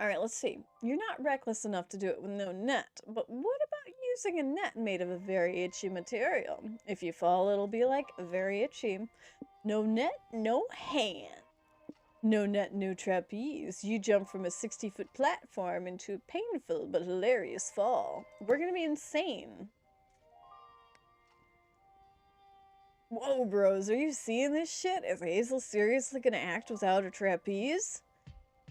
Alright, let's see. You're not reckless enough to do it with no net, but what about using a net made of a very itchy material? If you fall, it'll be like very itchy. No net, no hand. No net, no trapeze. You jump from a 60-foot platform into a painful but hilarious fall. We're gonna be insane. Whoa, bros, are you seeing this shit? Is Hazel seriously gonna act without a trapeze?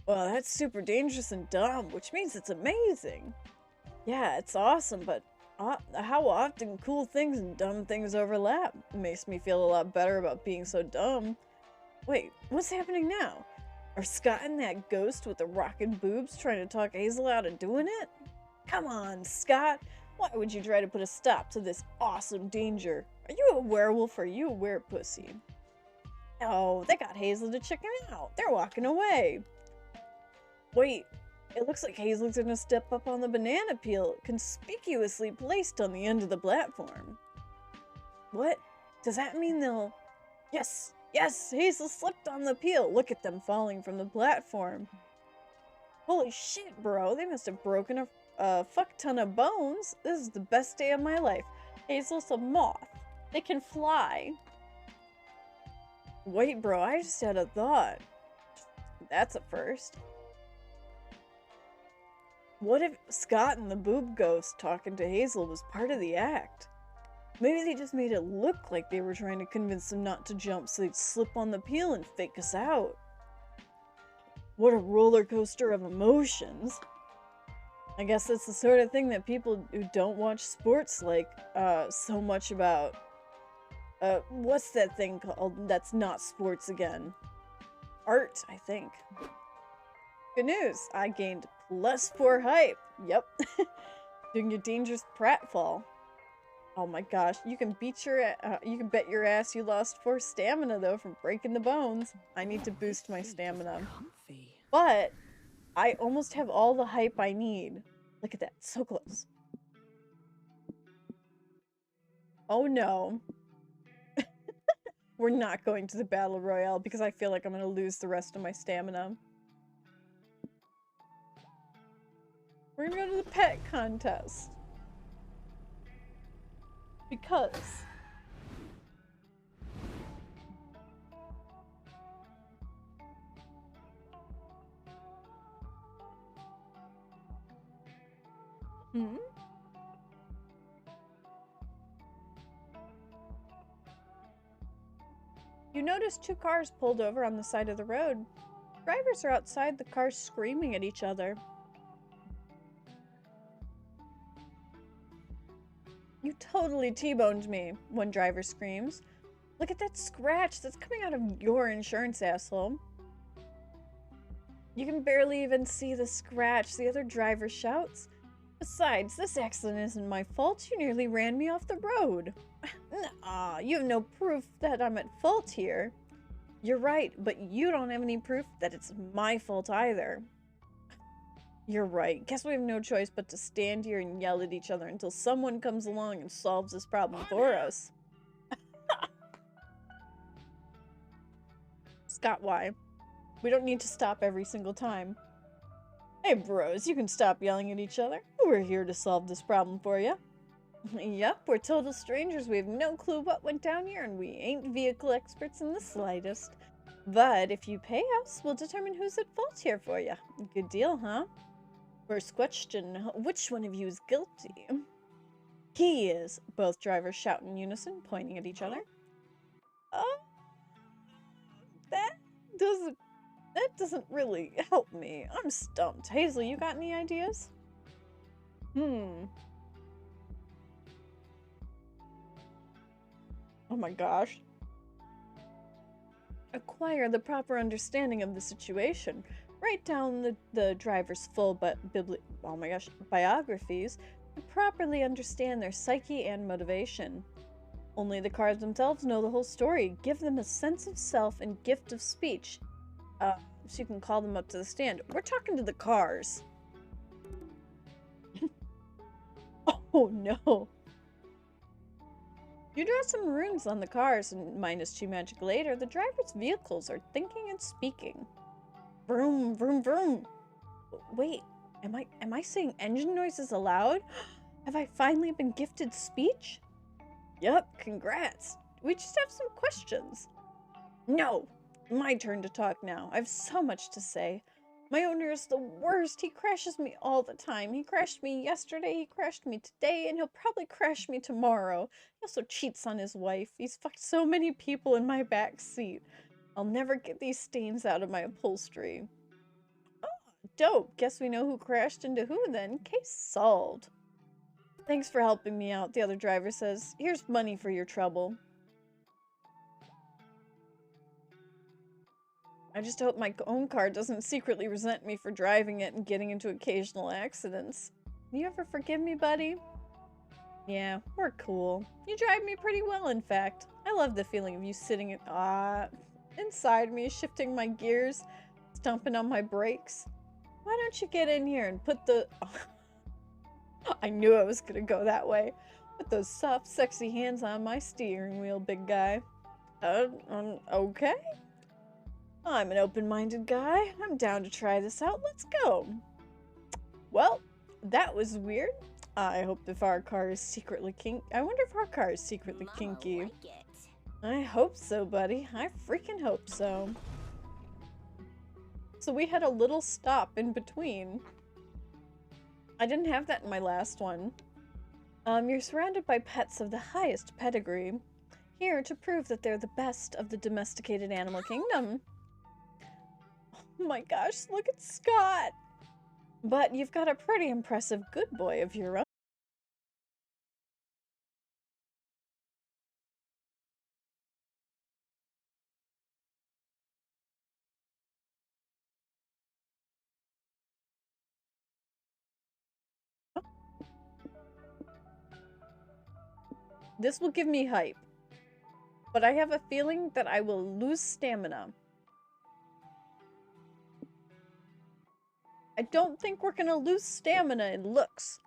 Well, that's super dangerous and dumb, which means it's amazing. Yeah, it's awesome, but how often cool things and dumb things overlap? It makes me feel a lot better about being so dumb. Wait, what's happening now? Are Scott and that ghost with the rockin' boobs trying to talk Hazel out of doing it? Come on, Scott. Why would you try to put a stop to this awesome danger? Are you a werewolf or are you a werepussy? Oh, they got Hazel to chicken out. They're walking away. Wait, it looks like Hazel's gonna step up on the banana peel, conspicuously placed on the end of the platform. What? Does that mean they'll... Yes! Yes! Hazel slipped on the peel! Look at them falling from the platform. Holy shit, bro. They must have broken a fuck ton of bones. This is the best day of my life. Hazel's a moth. They can fly. Wait, bro. I just had a thought. That's a first. What if Scott and the boob ghost talking to Hazel was part of the act? Maybe they just made it look like they were trying to convince them not to jump so they'd slip on the peel and fake us out. What a roller coaster of emotions. I guess that's the sort of thing that people who don't watch sports like so much about. What's that thing called that's not sports again? Art, I think. Good news, I gained +4 hype. Yep. Doing your dangerous pratfall. Oh my gosh, you can bet your ass you lost 4 stamina though from breaking the bones. I need to boost my stamina. But I almost have all the hype I need. Look at that, so close. Oh no. We're not going to the Battle Royale because I feel like I'm going to lose the rest of my stamina. We're going to go to the pet contest. Because... You notice 2 cars pulled over on the side of the road. Drivers are outside the cars screaming at each other. You totally T-boned me, one driver screams. Look at that scratch that's coming out of your insurance, asshole. You can barely even see the scratch, the other driver shouts. Besides, this accident isn't my fault. You nearly ran me off the road. Nah, you have no proof that I'm at fault here. You're right, but you don't have any proof that it's my fault either. You're right. Guess we have no choice but to stand here and yell at each other until someone comes along and solves this problem for us. Scott, why? We don't need to stop every single time. Hey bros, you can stop yelling at each other. We're here to solve this problem for you. Yep, we're total strangers. We have no clue what went down here, and we ain't vehicle experts in the slightest. But if you pay us, we'll determine who's at fault here for you. Good deal, huh? First question, which one of you is guilty? He is, both drivers shout in unison, pointing at each other. That doesn't really help me. I'm stumped. Hazel, you got any ideas? Oh my gosh. Acquire the proper understanding of the situation. Write down the driver's full biographies to properly understand their psyche and motivation. Only the cars themselves know the whole story. Give them a sense of self and gift of speech. So you can call them up to the stand. We're talking to the cars. Oh no. You draw some runes on the cars, and -2 magic later, the driver's vehicles are thinking and speaking. Vroom, vroom, vroom. Wait, am I saying engine noises aloud? Have I finally been gifted speech? Yup, congrats. We just have some questions. No, my turn to talk now. I have so much to say. My owner is the worst. He crashes me all the time. He crashed me yesterday, he crashed me today, and he'll probably crash me tomorrow. He also cheats on his wife. He's fucked so many people in my back seat. I'll never get these stains out of my upholstery. Oh, dope. Guess we know who crashed into who then. Case solved. Thanks for helping me out, the other driver says. Here's money for your trouble. I just hope my own car doesn't secretly resent me for driving it and getting into occasional accidents. You ever forgive me, buddy? Yeah, we're cool. You drive me pretty well, in fact. I love the feeling of you sitting in... inside me, shifting my gears, stomping on my brakes. Why don't you get in here and put the... I knew I was gonna go that way. Put those soft, sexy hands on my steering wheel, big guy. Okay. I'm an open-minded guy. I'm down to try this out. Let's go. Well, that was weird. I hope if our car is secretly kinky. I wonder if our car is secretly kinky. Like it. I hope so, buddy. I freaking hope so. So we had a little stop in between. I didn't have that in my last one. You're surrounded by pets of the highest pedigree, here to prove that they're the best of the domesticated animal kingdom. Oh my gosh, look at Scott! But you've got a pretty impressive good boy of your own. This will give me hype, but I have a feeling that I will lose stamina. I don't think we're gonna lose stamina in looks.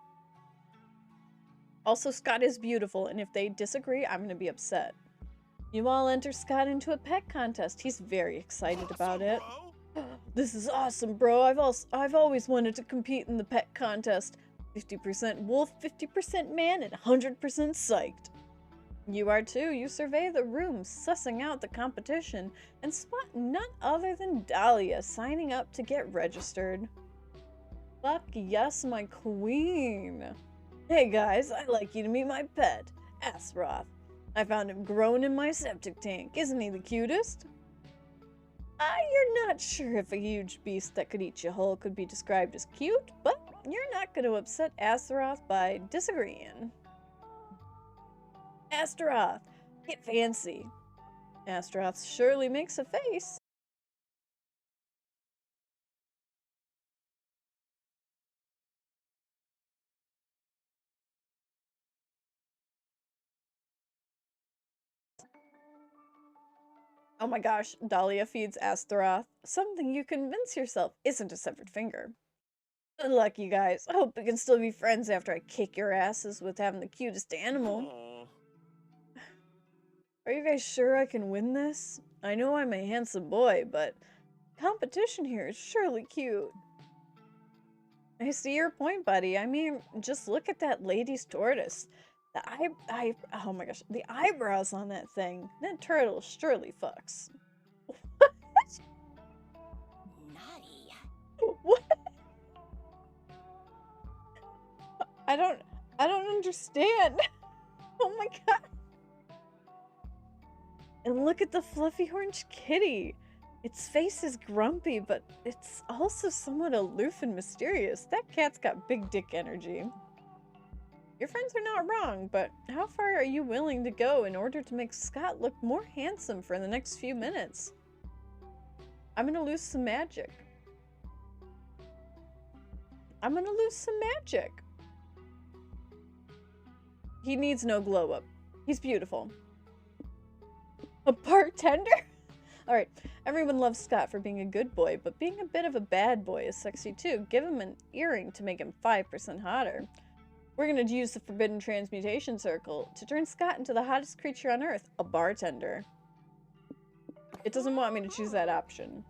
Also, Scott is beautiful, and if they disagree, I'm gonna be upset. You all enter Scott into a pet contest. He's very excited about it. This is awesome, bro. I've always wanted to compete in the pet contest. 50% wolf, 50% man, and 100% psyched. You are too. You survey the room, sussing out the competition, and spot none other than Dahlia signing up to get registered. Fuck yes, my queen. Hey guys, I'd like you to meet my pet, Astaroth. I found him growing in my septic tank. Isn't he the cutest? You're not sure if a huge beast that could eat you whole could be described as cute, but you're not going to upset Astaroth by disagreeing. Astaroth, get fancy. Astaroth surely makes a face. Oh my gosh, Dahlia feeds Astaroth. Something you convince yourself isn't a severed finger. Good luck, you guys. I hope we can still be friends after I kick your asses with having the cutest animal. Aw. Are you guys sure I can win this? I know I'm a handsome boy, but competition here is surely cute. I see your point, buddy. I mean, just look at that lady's tortoise. Oh my gosh, the eyebrows on that thing. That turtle surely fucks. Naughty. What? I don't understand. Oh my god. And look at the fluffy orange kitty. Its face is grumpy, but it's also somewhat aloof and mysterious. That cat's got big dick energy. Your friends are not wrong, but how far are you willing to go in order to make Scott look more handsome for the next few minutes? I'm gonna lose some magic. I'm gonna lose some magic. He needs no glow up. He's beautiful. A bartender? Alright, everyone loves Scott for being a good boy, but being a bit of a bad boy is sexy too. Give him an earring to make him 5% hotter. We're gonna use the Forbidden Transmutation Circle to turn Scott into the hottest creature on Earth, a bartender. It doesn't want me to choose that option.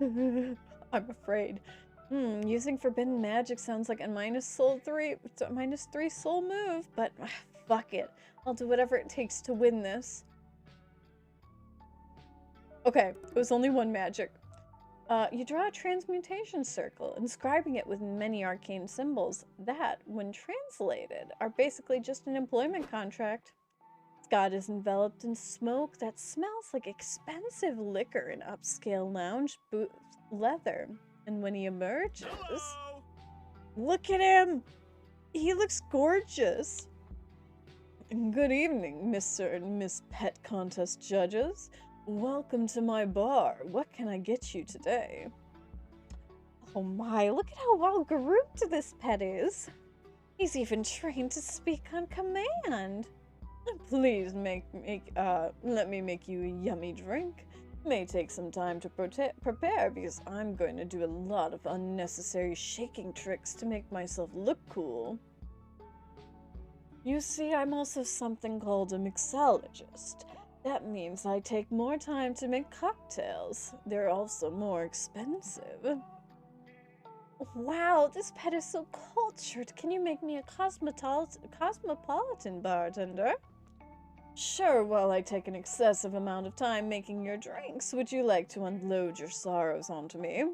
I'm afraid. Using Forbidden Magic sounds like a -3 soul move, but fuck it. I'll do whatever it takes to win this. Okay, it was only one magic. You draw a transmutation circle, inscribing it with many arcane symbols that, when translated, are basically just an employment contract. Scott is enveloped in smoke that smells like expensive liquor in upscale lounge booth leather. And when he emerges... Hello! Look at him! He looks gorgeous! Good evening, Mr. and Miss Pet Contest judges. Welcome to my bar. What can I get you today? Oh my, look at how well groomed this pet is. He's even trained to speak on command. Please let me make you a yummy drink. May take some time to prepare because I'm going to do a lot of unnecessary shaking tricks to make myself look cool. You see, I'm also something called a mixologist. That means I take more time to make cocktails. They're also more expensive. Wow, this pet is so cultured. Can you make me a cosmopolitan bartender? Sure, while I take an excessive amount of time making your drinks, would you like to unload your sorrows onto me?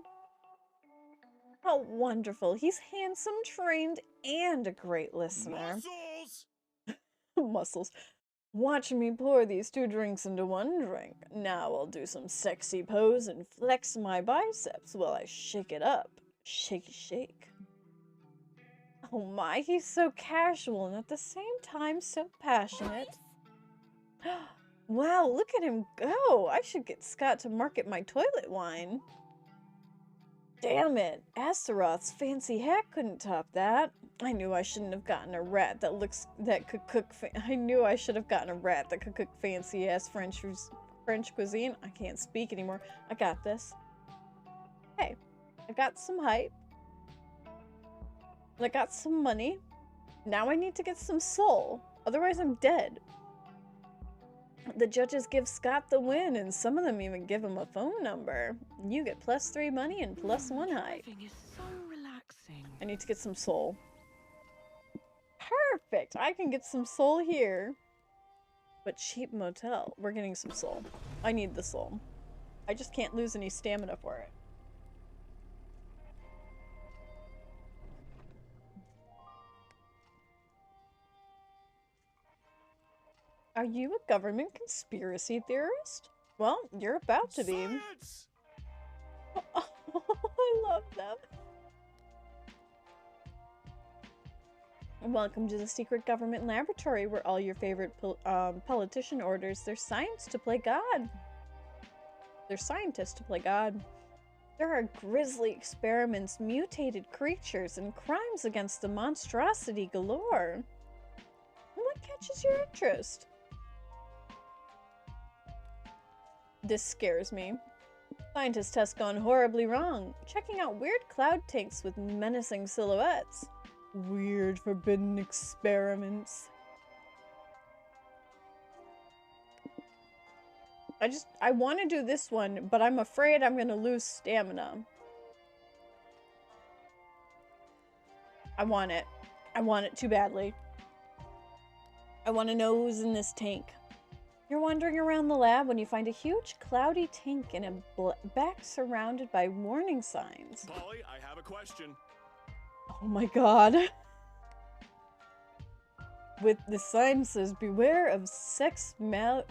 How wonderful. He's handsome, trained, and a great listener. Muscles! Muscles. Watch me pour these 2 drinks into 1 drink. Now I'll do some sexy pose and flex my biceps while I shake it up. Shake, shake. Oh my, he's so casual and at the same time so passionate. Wow, look at him go! I should get Scott to market my toilet wine. Damn it! Astaroth's fancy hack couldn't top that. I knew I shouldn't have gotten a rat that could cook. I knew I should have gotten a rat that could cook fancy ass French cuisine. I can't speak anymore. I got this. Hey, I got some hype. I got some money. Now I need to get some soul. Otherwise, I'm dead. The judges give Scott the win, and some of them even give him a phone number. You get +3 money and +1 hype. Is so relaxing. I need to get some soul. Perfect! I can get some soul here. But cheap motel. We're getting some soul. I need the soul. I just can't lose any stamina for it. Are you a government conspiracy theorist? Well, you're about to be. Science! Oh, I love them. Welcome to the secret government laboratory where all your favorite politician orders their science to play God. Their scientists to play God. There are grisly experiments, mutated creatures, and crimes against the monstrosity galore. What catches your interest? This scares me. Scientist tests gone horribly wrong. Checking out weird cloud tanks with menacing silhouettes. Weird forbidden experiments. I want to do this one, but I'm afraid I'm going to lose stamina. I want it. I want it too badly. I want to know who's in this tank. You're wandering around the lab when you find a huge cloudy tank in a back surrounded by warning signs. Polly, I have a question. Oh my god. With the sign says, beware of sex amalgamate.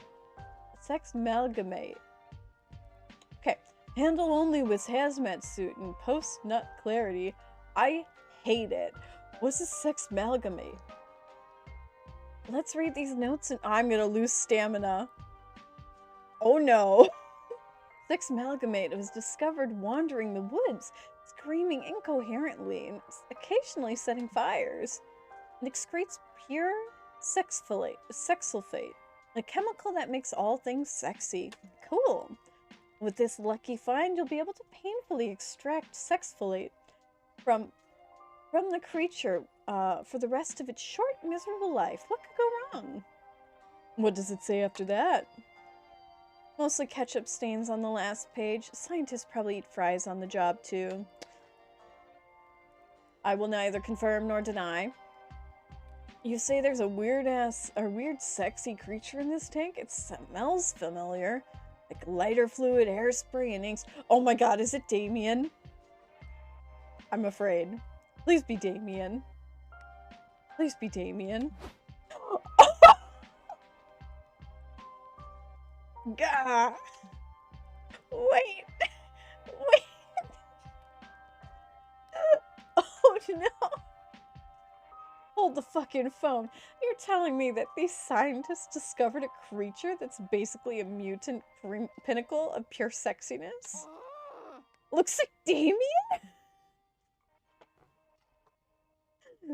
Okay. Handle only with hazmat suit and post-nut clarity. I hate it. What's a sex amalgamate? Let's read these notes and I'm gonna lose stamina. Oh no. Sex amalgamate was discovered wandering the woods, screaming incoherently and occasionally setting fires. It excretes pure sexsulfate, a chemical that makes all things sexy. Cool. With this lucky find, you'll be able to painfully extract sexfolate from the creature for the rest of its short, miserable life. What could go wrong? What does it say after that? Mostly ketchup stains on the last page. Scientists probably eat fries on the job, too. I will neither confirm nor deny. You say there's a weird sexy creature in this tank? It smells familiar. Like lighter fluid, hairspray, and inks. Oh my god, is it Damien? I'm afraid. Please be Damien. Please be Damien. Gah! Wait! Wait! Oh no! Hold the fucking phone. You're telling me that these scientists discovered a creature that's basically a mutant pinnacle of pure sexiness? Looks like Damien?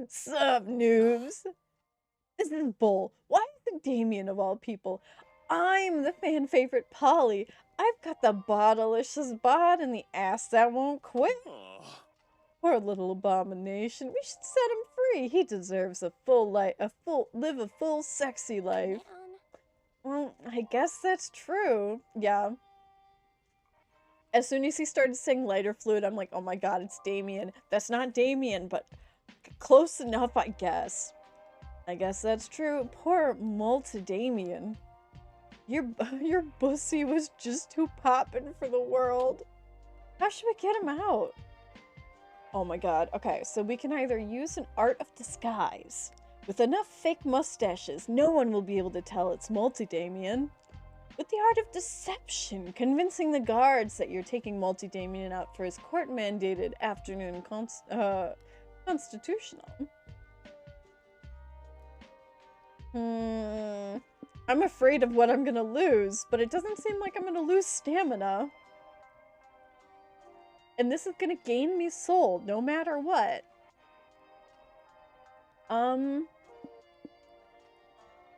Sup, noobs? This is bull. Why is it Damien of all people? I'm the fan favorite Polly. I've got the bottlicious bod and the ass that won't quit. Oh. Poor little abomination. We should set him free. He deserves a full life, live a full sexy life. Well, I guess that's true. Yeah. As soon as he started saying lighter fluid, I'm like, oh my god, it's Damien. That's not Damien, but close enough, I guess. I guess that's true. Poor Multi-Damien. Your pussy was just too poppin' for the world. How should we get him out? Oh my god. Okay, so we can either use an art of disguise. With enough fake mustaches, no one will be able to tell it's Multi-Damien. With the art of deception, convincing the guards that you're taking Multi-Damien out for his court-mandated afternoon constitutional. I'm afraid of what I'm gonna lose, but it doesn't seem like I'm gonna lose stamina. And this is gonna gain me soul, no matter what.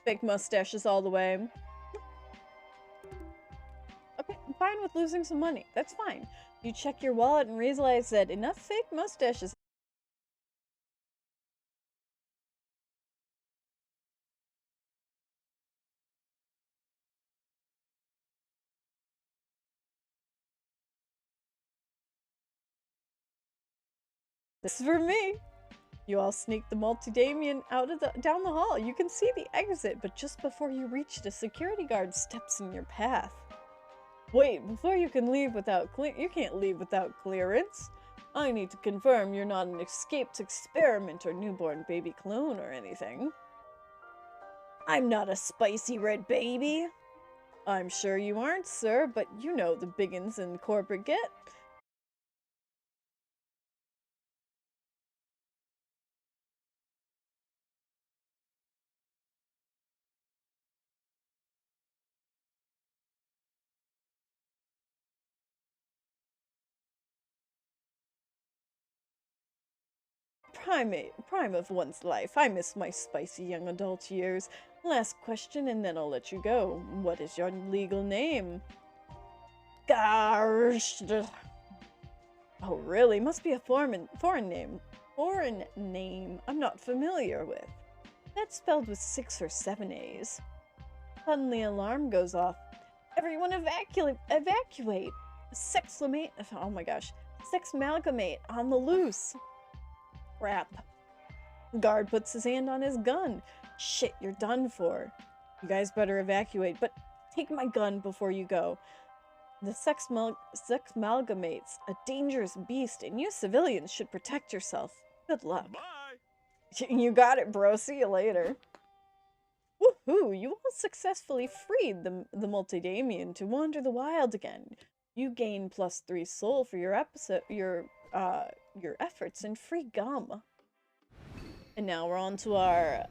Fake mustaches all the way. Okay, I'm fine with losing some money. That's fine. You check your wallet and realize that enough fake mustaches. This is for me. You all sneak the Multi-Damien out of down the hall. You can see the exit, but just before you reach it, a security guard steps in your path. Wait, before you can leave without you can't leave without clearance. I need to confirm you're not an escaped experiment or newborn baby clone or anything. I'm not a spicy red baby. I'm sure you aren't, sir, but you know the biggins in corporate get. Prime of one's life. I miss my spicy young adult years. Last question and then I'll let you go. What is your legal name? Gosh. Oh, really? Must be a foreign name. Foreign name I'm not familiar with. That's spelled with 6 or 7 A's. Suddenly alarm goes off. Everyone evacuate! Oh my gosh. Sexmalgamate on the loose. Crap. Guard puts his hand on his gun. Shit, you're done for. You guys better evacuate, but take my gun before you go. The sexmalgamate's a dangerous beast, and you civilians should protect yourself. Good luck. Bye. You got it, bro. See you later. Woohoo! You all successfully freed the Multi-Damien to wander the wild again. You gain +3 soul for your efforts and free gum. And now we're on to our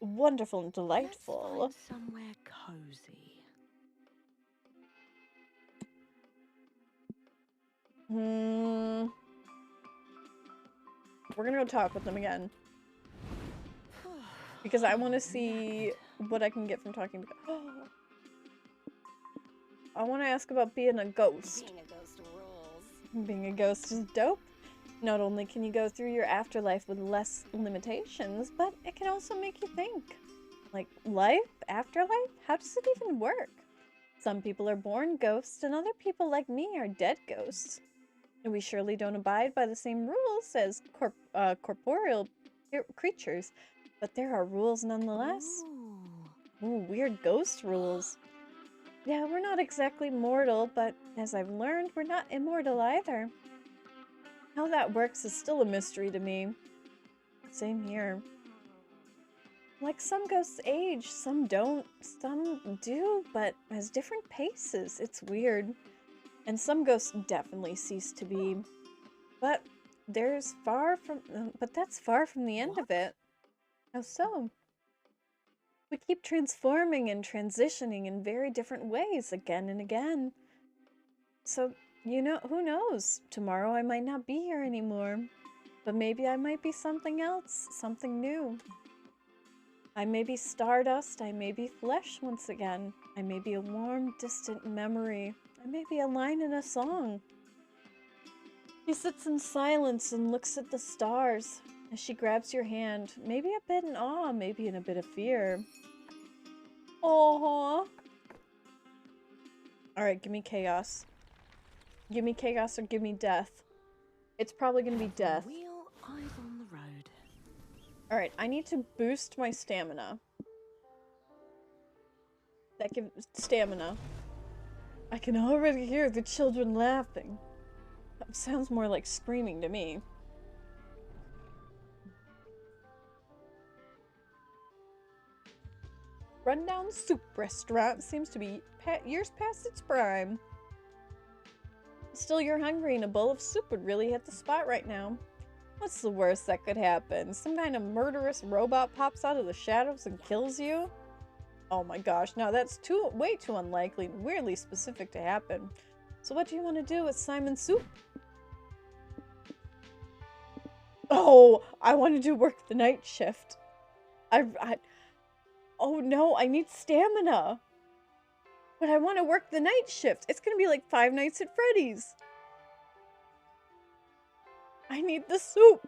wonderful and delightful. Let's find somewhere cozy. We're gonna go talk with them again. Because I want to see what I can get from talking to I want to ask about being a ghost. Being a ghost rules. Being a ghost is dope. Not only can you go through your afterlife with less limitations, but it can also make you think. Like, life? Afterlife? How does it even work? Some people are born ghosts, and other people like me are dead ghosts. And we surely don't abide by the same rules as corporeal creatures, but there are rules nonetheless. Ooh, weird ghost rules. Yeah, we're not exactly mortal, but as I've learned, we're not immortal either. How that works is still a mystery to me. Same here. Like, some ghosts age, some don't, some do, but as different paces. It's weird. And some ghosts definitely cease to be. But that's far from the end of it. How so? We keep transforming and transitioning in very different ways again and again. So, you know, who knows? Tomorrow I might not be here anymore. But maybe I might be something else, something new. I may be stardust, I may be flesh once again. I may be a warm, distant memory. I may be a line in a song. She sits in silence and looks at the stars as she grabs your hand, maybe a bit in awe, maybe in a bit of fear. Aww. Alright, give me chaos. Give me chaos or give me death. It's probably gonna be death. Wheel, eyes on the road. Alright, I need to boost my stamina. That gives stamina. I can already hear the children laughing. That sounds more like screaming to me. Rundown soup restaurant seems to be years past its prime. Still, you're hungry and a bowl of soup would really hit the spot right now. What's the worst that could happen? Some kind of murderous robot pops out of the shadows and kills you? Oh my gosh, no, that's way too unlikely and weirdly specific to happen. So what do you want to do with Simon's soup? Oh, I want to work the night shift. Oh no, I need stamina. But I want to work the night shift. It's gonna be like Five Nights at Freddy's. I need the soup.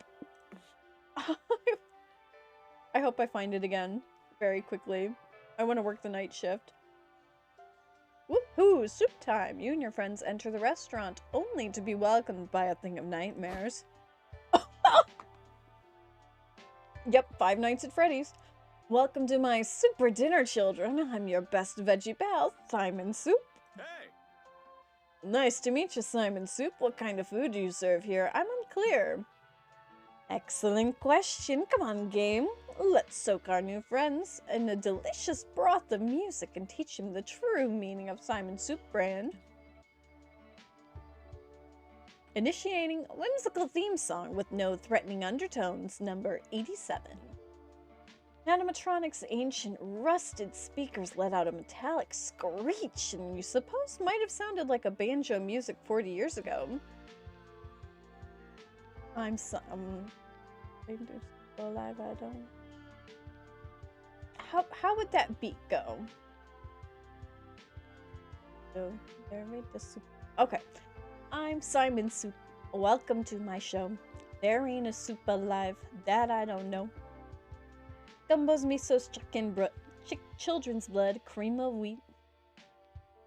I hope I find it again very quickly. I want to work the night shift. Woohoo! Soup time! You and your friends enter the restaurant, only to be welcomed by a thing of nightmares. Yep, Five Nights at Freddy's. Welcome to my super dinner, children. I'm your best veggie pal, Simon Soup. Hey! Nice to meet you, Simon Soup. What kind of food do you serve here? I'm unclear. Excellent question. Come on, game. Let's soak our new friends in a delicious broth of music and teach them the true meaning of Simon Soup brand. Initiating a whimsical theme song with no threatening undertones, number 87. Animatronic's ancient, rusted speakers let out a metallic screech, and you suppose might have sounded like a banjo music 40 years ago. I'm alive, I don't. How would that beat go? So, there made the soup. Okay. I'm Simon Soup. Welcome to my show. There ain't a soup alive that I don't know. Gumbo's miso's children's blood, cream of wheat.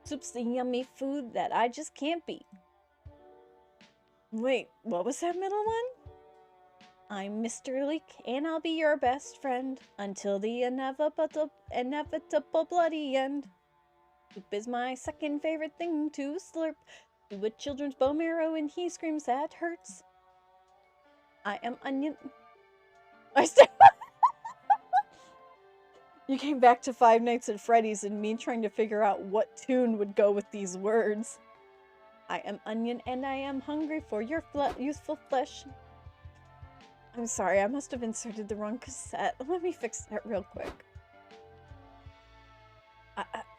Soup's the yummy food that I just can't beat. Wait, what was that middle one? I'm Mr. Leek, and I'll be your best friend until the inevitable bloody end. Soup is my second favorite thing to slurp. To a children's bone marrow, and he screams that hurts. I am onion. You came back to Five Nights at Freddy's and me trying to figure out what tune would go with these words. I am onion and I am hungry for your youthful flesh. I'm sorry, I must have inserted the wrong cassette. Let me fix that real quick.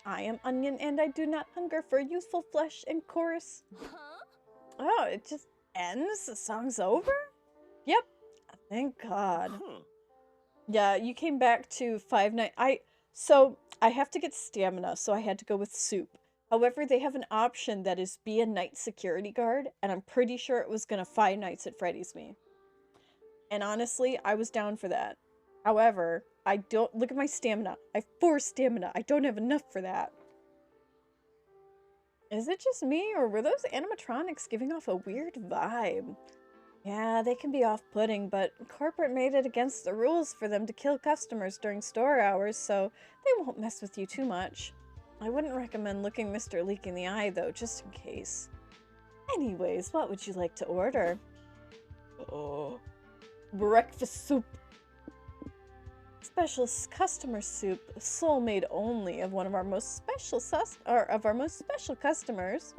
I am onion and I do not hunger for youthful flesh and chorus. Huh? Oh, it just ends? The song's over? Yep. Thank God. Huh. Yeah, you came back to Five Nights. So I have to get stamina, so I had to go with soup. However, they have an option that is be a night security guard, and I'm pretty sure it was gonna Five Nights at Freddy's me. And honestly, I was down for that. However, I don't look at my stamina. I have 4 stamina. I don't have enough for that. Is it just me, or were those animatronics giving off a weird vibe? Yeah, they can be off-putting, but corporate made it against the rules for them to kill customers during store hours, so they won't mess with you too much. I wouldn't recommend looking Mr. Leek in the eye, though, just in case. Anyways, what would you like to order? Oh, breakfast soup. Special customer soup, soul-made only of one of our most special customers.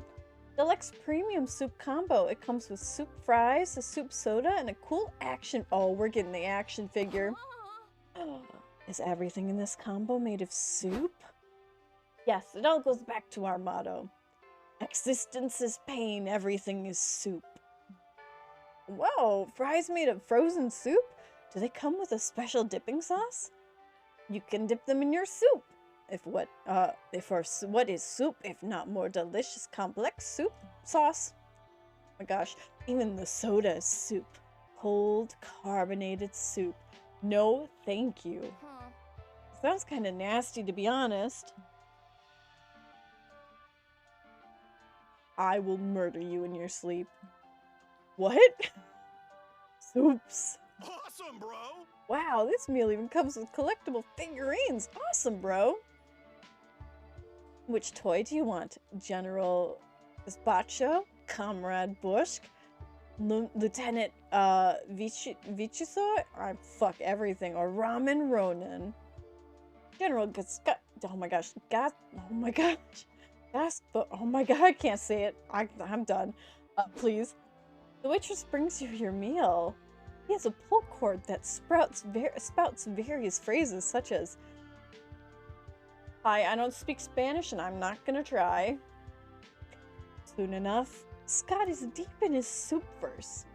Deluxe Premium Soup Combo. It comes with soup fries, a soup soda, and a cool action. Oh, we're getting the action figure. Is everything in this combo made of soup? Yes, it all goes back to our motto. Existence is pain, everything is soup. Whoa, fries made of frozen soup? Do they come with a special dipping sauce? You can dip them in your soup. What is soup if not more delicious, complex soup sauce? Oh my gosh, even the soda is soup. Cold, carbonated soup. No, thank you. Huh. Sounds kind of nasty, to be honest. I will murder you in your sleep. What? Soups. Awesome, bro! Wow, this meal even comes with collectible figurines. Awesome, bro. Which toy do you want? General Gazpacho? Comrade Bushk? Lieutenant Vichysor? Fuck everything. Or Ramen Ronin? General Gazka. Oh my gosh. Oh my gosh. Oh my god, I can't say it. I'm done. Please. The waitress brings you your meal. He has a pull cord that spouts various phrases such as, "Hi, I don't speak Spanish and I'm not gonna try." Soon enough, Scott is deep in his soup verse.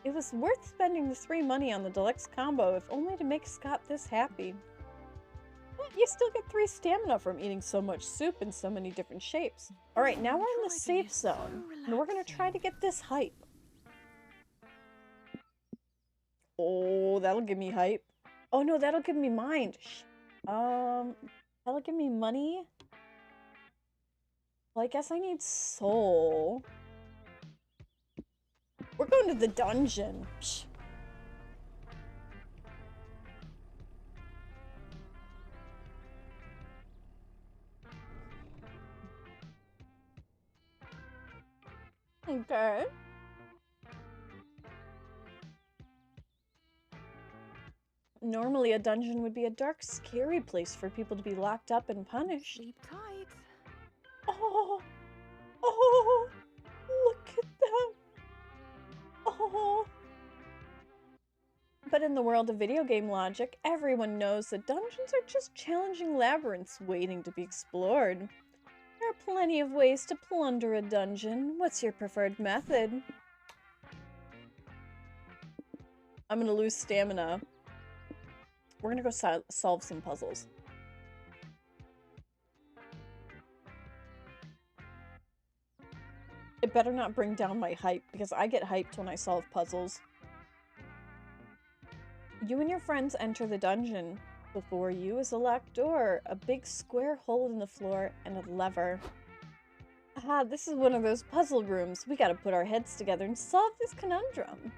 It was worth spending the 3 money on the deluxe combo if only to make Scott this happy. But you still get 3 stamina from eating so much soup in so many different shapes. Alright, now we're in the safe zone, and we're gonna try to get this hype. Oh, that'll give me hype. Oh no, that'll give me mind. That'll give me money. Well, I guess I need soul. We're going to the dungeon. Psh. Okay. Normally, a dungeon would be a dark, scary place for people to be locked up and punished. Sleep tight. Oh, look at them. Oh. But in the world of video game logic, everyone knows that dungeons are just challenging labyrinths waiting to be explored. There are plenty of ways to plunder a dungeon. What's your preferred method? I'm gonna lose stamina. We're gonna go solve some puzzles. It better not bring down my hype, because I get hyped when I solve puzzles. You and your friends enter the dungeon. Before you is a locked door, a big square hole in the floor, and a lever. Aha, this is one of those puzzle rooms. We gotta put our heads together and solve this conundrum.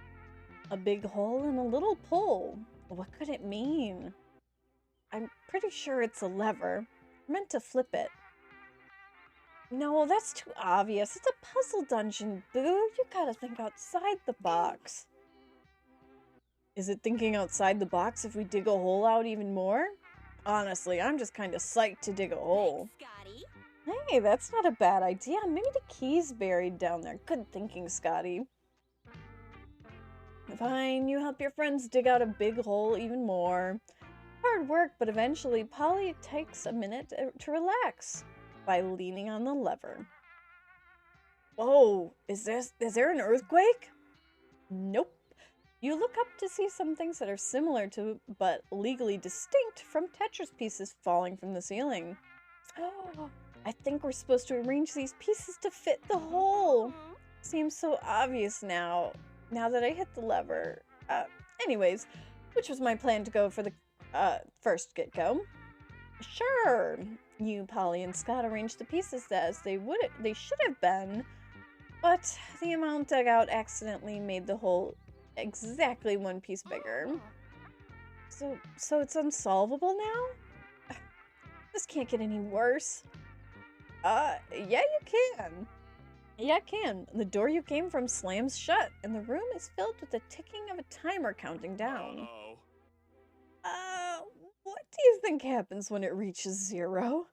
A big hole and a little pull. What could it mean? I'm pretty sure it's a lever. I meant to flip it. No, that's too obvious. It's a puzzle dungeon, boo. You gotta think outside the box. Is it thinking outside the box if we dig a hole out even more? Honestly, I'm just kind of psyched to dig a hole. Scotty. Hey, that's not a bad idea. Maybe the key's buried down there. Good thinking, Scotty. Fine, you help your friends dig out a big hole even more. Hard work, but eventually Polly takes a minute to relax by leaning on the lever. Whoa, is there an earthquake? Nope. You look up to see some things that are similar to, but legally distinct from Tetris pieces falling from the ceiling. Oh, I think we're supposed to arrange these pieces to fit the hole. Seems so obvious now that I hit the lever. Anyways, which was my plan to go for the first get-go. Sure, you, Polly, and Scott arranged the pieces as they should have been, but the amount dug out accidentally made the hole exactly 1 piece bigger. So it's unsolvable now? This can't get any worse. Yeah, you can. Yeah, it can. The door you came from slams shut, and the room is filled with the ticking of a timer counting down. What do you think happens when it reaches 0?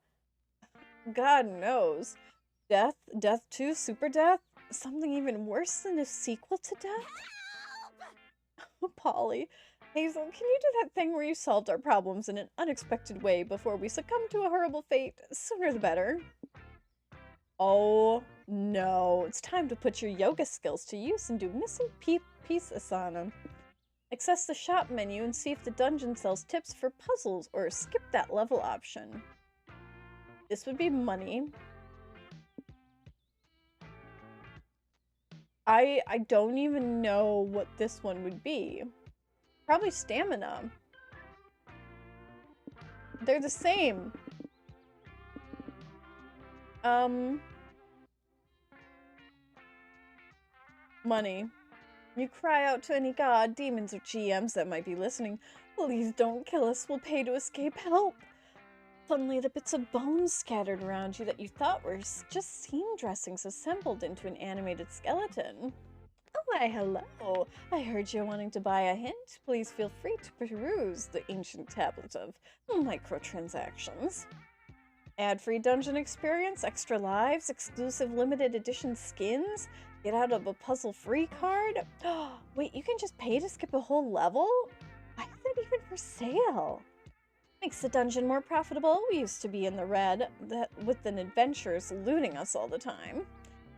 God knows. Death? Death 2? Super death? Something even worse than a sequel to death? Polly. Hazel, can you do that thing where you solved our problems in an unexpected way before we succumb to a horrible fate? Sooner the better. Oh no, it's time to put your yoga skills to use and do missing piece asana. Access the shop menu and see if the dungeon sells tips for puzzles or skip that level option. This would be money. I don't even know what this one would be. Probably stamina. They're the same. Money. You cry out to any god, demons, or GMs that might be listening. Please don't kill us. We'll pay to escape. Help! Suddenly, the bits of bones scattered around you that you thought were just seam dressings assembled into an animated skeleton. Oh, why, hello. I heard you're wanting to buy a hint. Please feel free to peruse the ancient tablet of microtransactions. Ad-free dungeon experience, extra lives, exclusive limited edition skins, get out of a puzzle-free card. Wait, you can just pay to skip a whole level? Why is that even for sale? Makes the dungeon more profitable. We used to be in the red with the adventurers looting us all the time.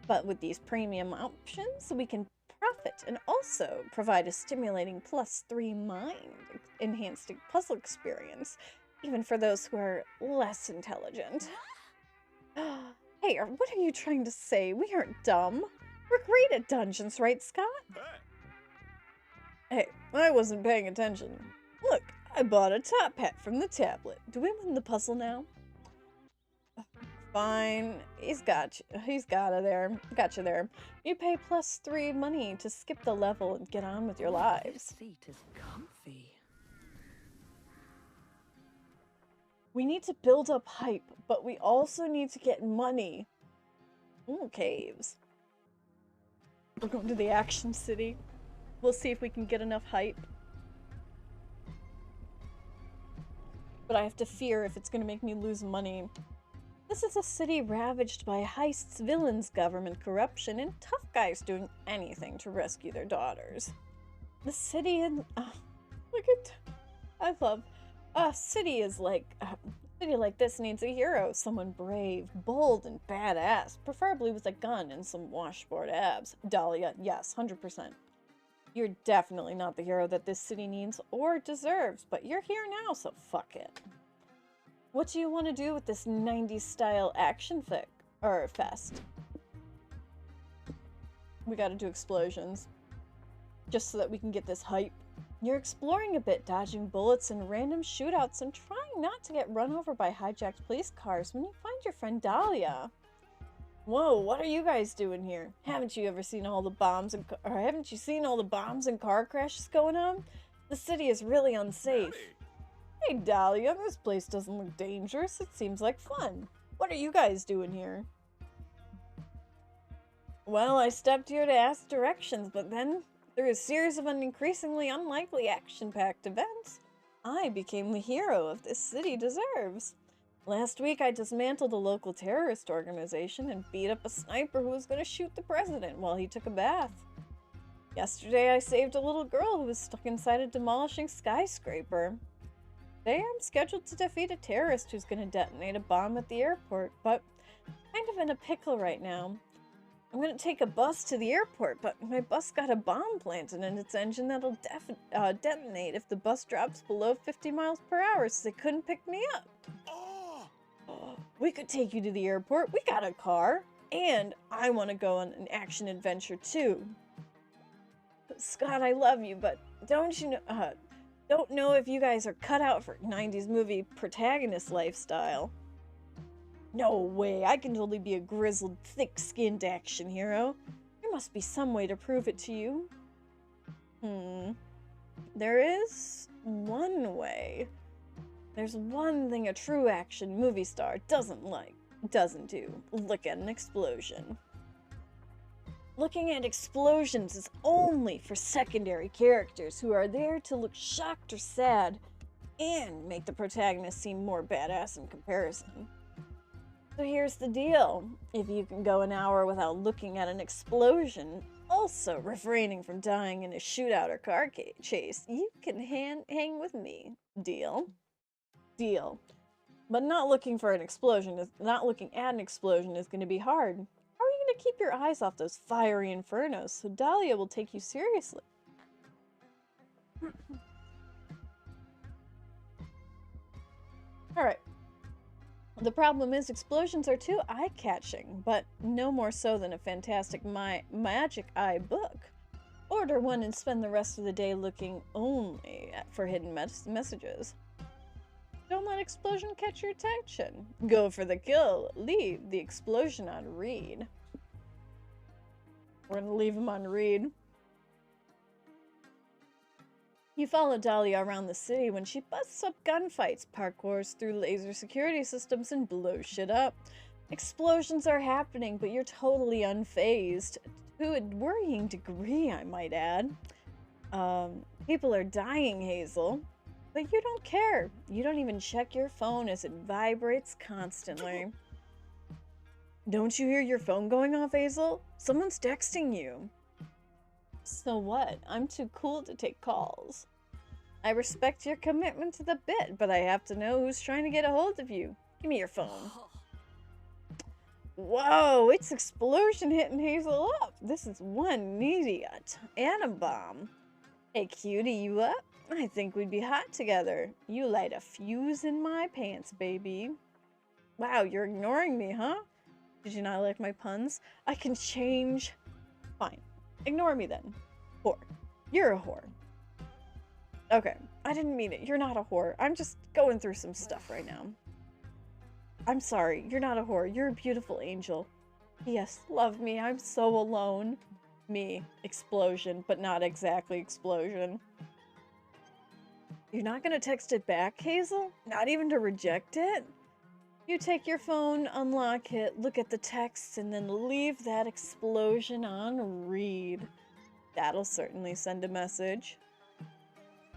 But with these premium options, we can profit and also provide a stimulating +3 mind-enhanced puzzle experience, even for those who are less intelligent. Hey, what are you trying to say? We aren't dumb. We're great at dungeons, right, Scott? Hey, I wasn't paying attention. Look, I bought a top hat from the tablet. Do we win the puzzle now? Fine. He's got you. He's got you there. You pay +3 money to skip the level and get on with your lives. This seat is comfy. We need to build up hype, but we also need to get money. Ooh, caves. We're going to the action city. We'll see if we can get enough hype. But I have to fear if it's going to make me lose money. This is a city ravaged by heists, villains, government corruption, and tough guys doing anything to rescue their daughters. The city in... look at... I love... A city is like... A city like this needs a hero. Someone brave, bold, and badass. Preferably with a gun and some washboard abs. Dahlia, yes, 100%. You're definitely not the hero that this city needs or deserves, but you're here now, so fuck it. What do you want to do with this 90s style action fest? We gotta do explosions. Just so that we can get this hype. You're exploring a bit, dodging bullets and random shootouts and trying not to get run over by hijacked police cars when you find your friend Dahlia. Whoa, what are you guys doing here? Haven't you seen all the bombs and car crashes going on? The city is really unsafe. Hey Dahlia, this place doesn't look dangerous. It seems like fun. What are you guys doing here? Well, I stepped here to ask directions, but then, through a series of increasingly unlikely action-packed events, I became the hero of this city deserves. Last week, I dismantled a local terrorist organization and beat up a sniper who was going to shoot the president while he took a bath. Yesterday, I saved a little girl who was stuck inside a demolishing skyscraper. Today, I'm scheduled to defeat a terrorist who's going to detonate a bomb at the airport, but kind of in a pickle right now. I'm going to take a bus to the airport, but my bus got a bomb planted in its engine that'll detonate if the bus drops below 50 miles per hour, so they couldn't pick me up. We could take you to the airport. We got a car. And I want to go on an action adventure too. Scott, I love you, but don't know if you guys are cut out for 90s movie protagonist lifestyle. No way, I can totally be a grizzled, thick-skinned action hero. There must be some way to prove it to you. There is one way. There's one thing a true action movie star doesn't do. Look at an explosion. Looking at explosions is only for secondary characters who are there to look shocked or sad and make the protagonist seem more badass in comparison. So here's the deal. If you can go an hour without looking at an explosion, also refraining from dying in a shootout or car chase, you can hang with me. Deal? Deal. But not looking at an explosion is going to be hard. How are you going to keep your eyes off those fiery infernos so Dahlia will take you seriously? Alright. The problem is explosions are too eye-catching, but no more so than a fantastic magic eye book. Order one and spend the rest of the day looking only for hidden messages. Don't let explosion catch your attention. Go for the kill. Leave the explosion on read. We're gonna leave him on read. You follow Dahlia around the city when she busts up gunfights, parkours through laser security systems, and blows shit up. Explosions are happening, but you're totally unfazed. To a worrying degree, I might add. People are dying, Hazel. But you don't care. You don't even check your phone as it vibrates constantly. Don't you hear your phone going off, Hazel? Someone's texting you. So what? I'm too cool to take calls. I respect your commitment to the bit, but I have to know who's trying to get a hold of you. Give me your phone. Whoa, it's explosion hitting Hazel up. This is one needy atom bomb. Hey, cutie, you up? I think we'd be hot together. You light a fuse in my pants, baby. Wow, you're ignoring me, huh? Did you not like my puns? I can change. Fine. Ignore me then. Whore. You're a whore. Okay, I didn't mean it. You're not a whore. I'm just going through some stuff right now. I'm sorry. You're not a whore. You're a beautiful angel. Yes, love me. I'm so alone. Me. Explosion, but not exactly explosion. You're not gonna text it back, Hazel? Not even to reject it? You take your phone, unlock it, look at the text, and then leave that explosion on read. That'll certainly send a message.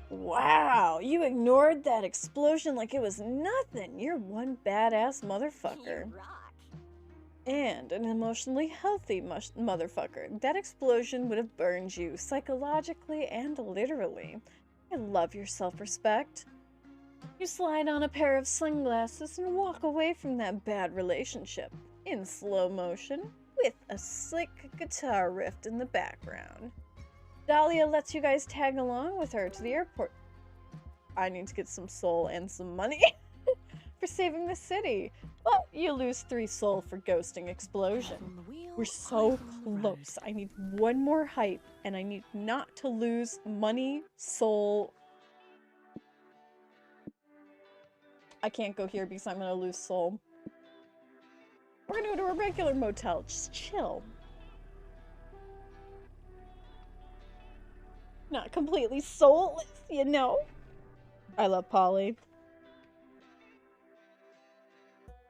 Wow, you ignored that explosion like it was nothing. You're one badass motherfucker. You rock. And an emotionally healthy motherfucker. That explosion would have burned you psychologically and literally. I love your self-respect. You slide on a pair of sunglasses and walk away from that bad relationship in slow motion with a slick guitar riff in the background. Dahlia lets you guys tag along with her to the airport. I need to get some soul and some money for saving the city. Well, you lose 3 soul for ghosting explosion. We're so close. I need one more hype, and I need not to lose money, soul. I can't go here because I'm gonna lose soul. We're gonna go to a regular motel. Just chill. Not completely soulless, you know? I love Polly.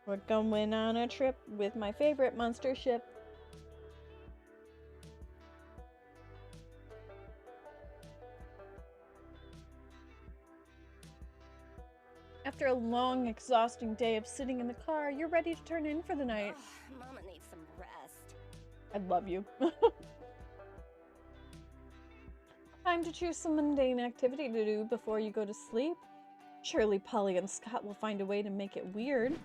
We're going on a trip with my favorite monster ship. After a long, exhausting day of sitting in the car, you're ready to turn in for the night. Ugh, Mama needs some rest. I love you. Time to choose some mundane activity to do before you go to sleep. Surely Polly and Scott will find a way to make it weird.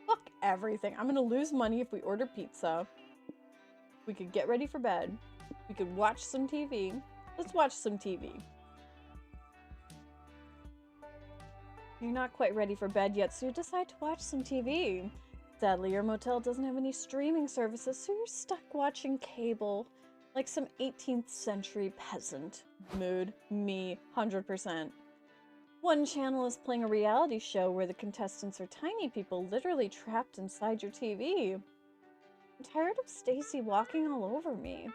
Fuck everything. I'm gonna lose money if we order pizza. We could get ready for bed. We could watch some TV. Let's watch some TV. You're not quite ready for bed yet, so you decide to watch some TV. Sadly, your motel doesn't have any streaming services, so you're stuck watching cable. Like some 18th century peasant. Mood. Me. 100%. One channel is playing a reality show where the contestants are tiny people literally trapped inside your TV. I'm tired of Stacy walking all over me.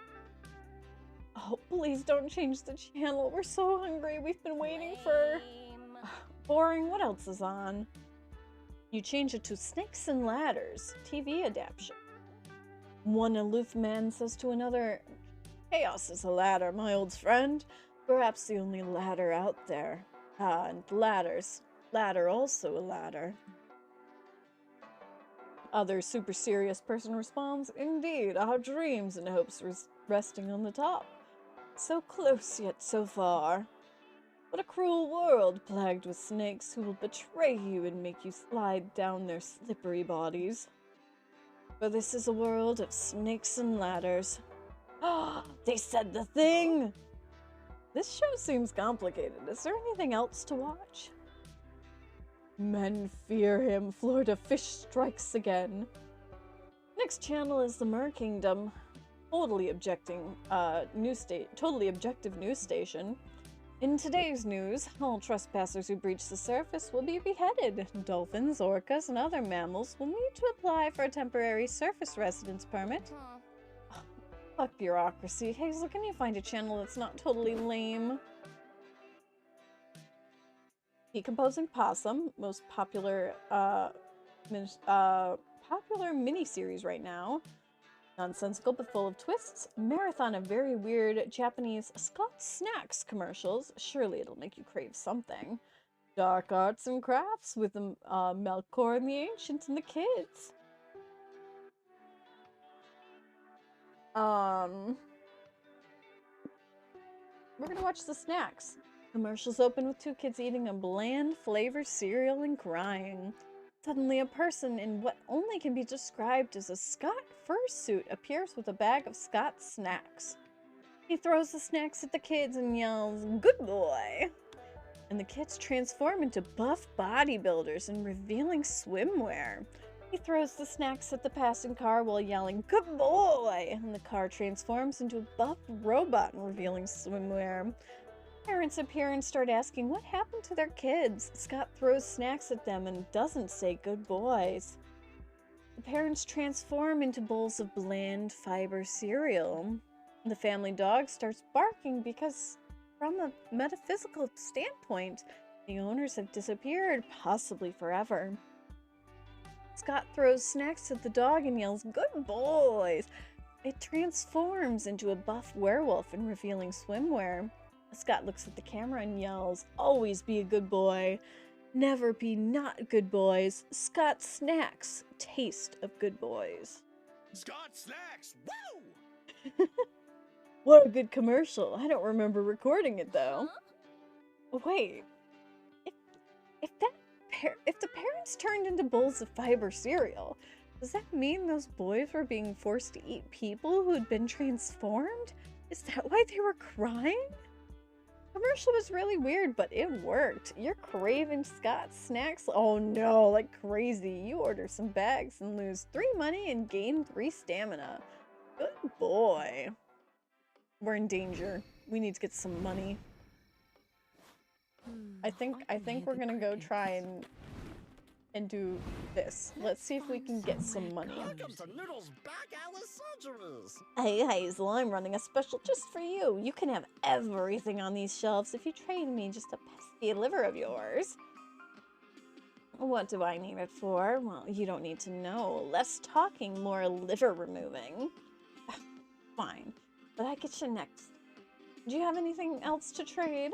Oh, please don't change the channel. We're so hungry. We've been waiting for... Lame. Boring. What else is on? You change it to Snakes and Ladders. TV adaptation. One aloof man says to another... Chaos is a ladder, my old friend. Perhaps the only ladder out there. Ah, and ladders. Ladder also a ladder. Other super serious person responds, Indeed, our dreams and hopes resting on the top. So close yet so far. What a cruel world plagued with snakes who will betray you and make you slide down their slippery bodies. For this is a world of snakes and ladders. Ah, they said the thing! This show seems complicated. Is there anything else to watch? Men fear him. Florida fish strikes again. Next channel is the Mer Kingdom. Totally objective news station. In today's news, all trespassers who breach the surface will be beheaded. Dolphins, orcas, and other mammals will need to apply for a temporary surface residence permit. Fuck bureaucracy. Hazel, can you find a channel that's not totally lame? Decomposing Possum, most popular miniseries right now. Nonsensical but full of twists. Marathon of very weird Japanese Scott Snacks commercials. Surely it'll make you crave something. Dark arts and crafts with the Melkor and the Ancients and the kids. We're gonna watch the snacks. Commercials open with two kids eating a bland flavored cereal and crying. Suddenly, a person in what only can be described as a Scott fursuit appears with a bag of Scott snacks. He throws the snacks at the kids and yells, "Good boy!" And the kids transform into buff bodybuilders in revealing swimwear. He throws the snacks at the passing car while yelling, "Good boy!" And the car transforms into a buff robot in revealing swimwear. Parents appear and start asking what happened to their kids. Scott throws snacks at them and doesn't say good boys. The parents transform into bowls of bland fiber cereal. The family dog starts barking because, from a metaphysical standpoint, the owners have disappeared, possibly forever. Scott throws snacks at the dog and yells, "Good boys!" It transforms into a buff werewolf in revealing swimwear. Scott looks at the camera and yells, "Always be a good boy. Never be not good boys. Scott Snacks, taste of good boys." Scott Snacks! Woo! What a good commercial. I don't remember recording it though. Wait. If the parents turned into bowls of fiber cereal, does that mean those boys were being forced to eat people who had been transformed? Is that why they were crying? Commercial was really weird, but it worked. You're craving Scott Snacks? Oh no, like crazy. You order some bags and lose 3 money and gain 3 stamina. Good boy. We're in danger. We need to get some money. I think we're gonna go try and do this. Let's see if we can get some money. Welcome to Noodle's Back Alley Surgeries! Hey Hazel, I'm running a special just for you. You can have everything on these shelves if you trade me just a pesky liver of yours. What do I need it for? Well, you don't need to know. Less talking, more liver removing. Fine, but I get you next. Do you have anything else to trade?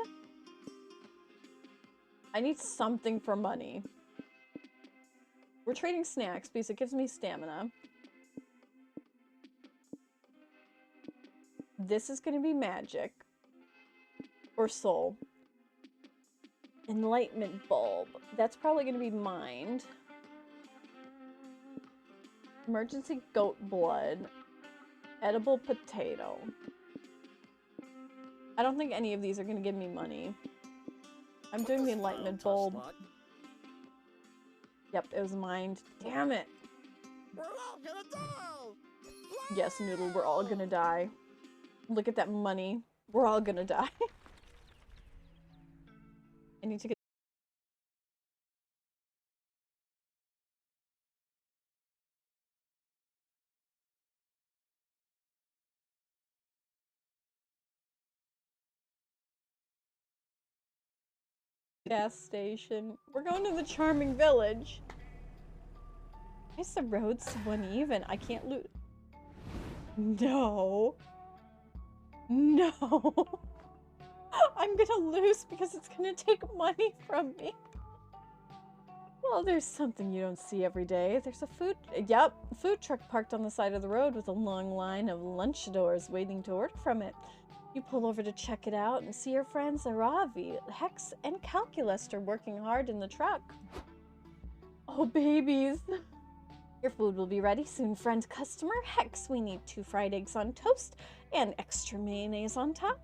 I need something for money. We're trading snacks because it gives me stamina. This is going to be magic. Or soul. Enlightenment bulb. That's probably going to be mind. Emergency goat blood. Edible potato. I don't think any of these are going to give me money. I'm doing the enlightenment bulb. Yep, it was mind. Damn it. We're all gonna die! Yes, Noodle, we're all gonna die. Look at that money. We're all gonna die. I need to get gas station. We're going to the charming village. Why is the road so uneven? I can't lose. No. No. I'm gonna lose because it's gonna take money from me. Well, there's something you don't see every day. There's a food truck parked on the side of the road with a long line of lunchadors waiting to order from it. You pull over to check it out and see your friends Aravi, Hex, and Calculus are working hard in the truck. Oh, babies. Your food will be ready soon, friend customer. Hex, we need 2 fried eggs on toast and extra mayonnaise on top.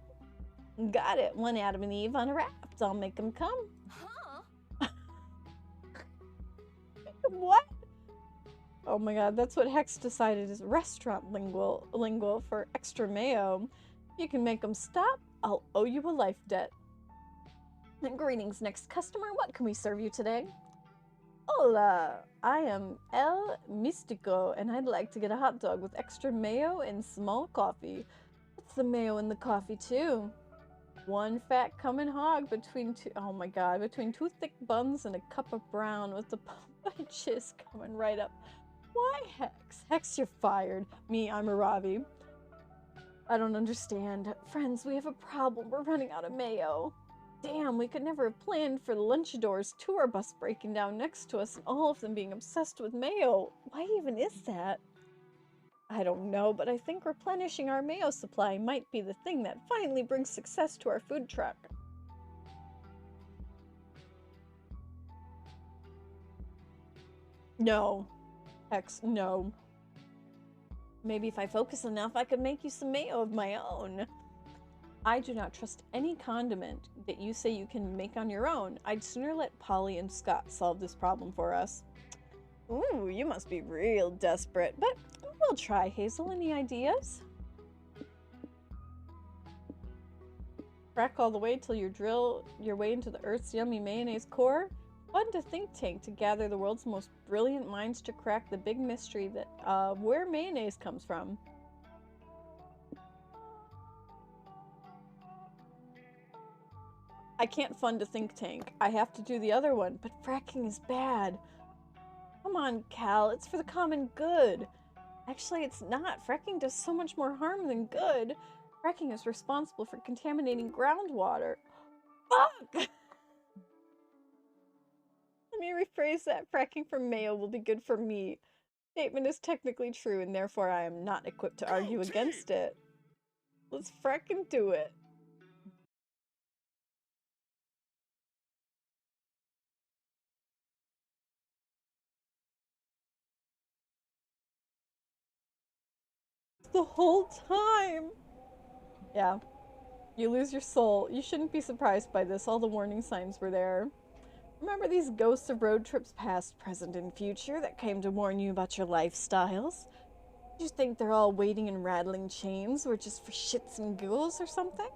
Got it. One Adam and Eve on a raft. I'll make them come. Huh? What? Oh my god, that's what Hex decided is restaurant lingual for extra mayo. You can make them stop. I'll owe you a life debt. Greetings, next customer. What can we serve you today? Hola, I am El Mystico, and I'd like to get a hot dog with extra mayo and small coffee. What's the mayo in the coffee, too? One fat coming hog between between two thick buns and a cup of brown with the punches coming right up. Why, Hex? Hex, you're fired. Me, I'm Aravi. I don't understand. Friends, we have a problem. We're running out of mayo. Damn, we could never have planned for the Lunchador's tour bus breaking down next to us and all of them being obsessed with mayo. Why even is that? I don't know, but I think replenishing our mayo supply might be the thing that finally brings success to our food truck. No. Hex, no. Maybe if I focus enough, I could make you some mayo of my own. I do not trust any condiment that you say you can make on your own. I'd sooner let Polly and Scott solve this problem for us. Ooh, you must be real desperate, but we'll try. Hazel, any ideas? Crack all the way till you drill your way into the Earth's yummy mayonnaise core? Fun to think tank to gather the world's most brilliant minds to crack the big mystery that where mayonnaise comes from. I can't fund a think tank. I have to do the other one, but fracking is bad. Come on, Cal, it's for the common good. Actually, it's not. Fracking does so much more harm than good. Fracking is responsible for contaminating groundwater. Fuck! Let me rephrase that. Fracking for mayo will be good for me. Statement is technically true, and therefore I am not equipped to argue against it. Let's fracking do it. The whole time. Yeah. You lose your soul. You shouldn't be surprised by this. All the warning signs were there. Remember these ghosts of road trips past, present, and future that came to warn you about your lifestyles? You think they're all waiting in rattling chains or just for shits and giggles or something?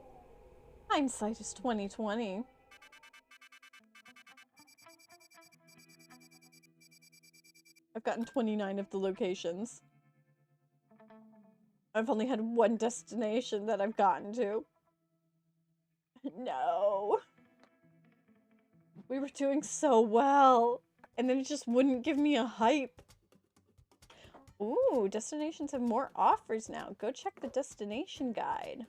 Hindsight is 20/20. I've gotten 29 of the locations. I've only had one destination that I've gotten to. No. We were doing so well. And then it just wouldn't give me a hype. Ooh, destinations have more offers now. Go check the destination guide.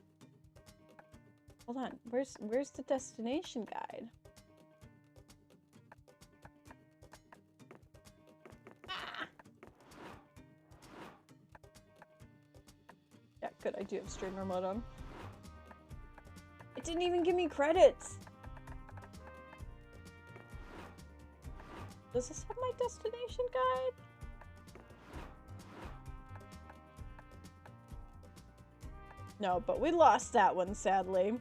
Hold on. Where's the destination guide? Yeah, good. I do have streamer mode on. It didn't even give me credits. Does this have my destination guide? No, but we lost that one, sadly.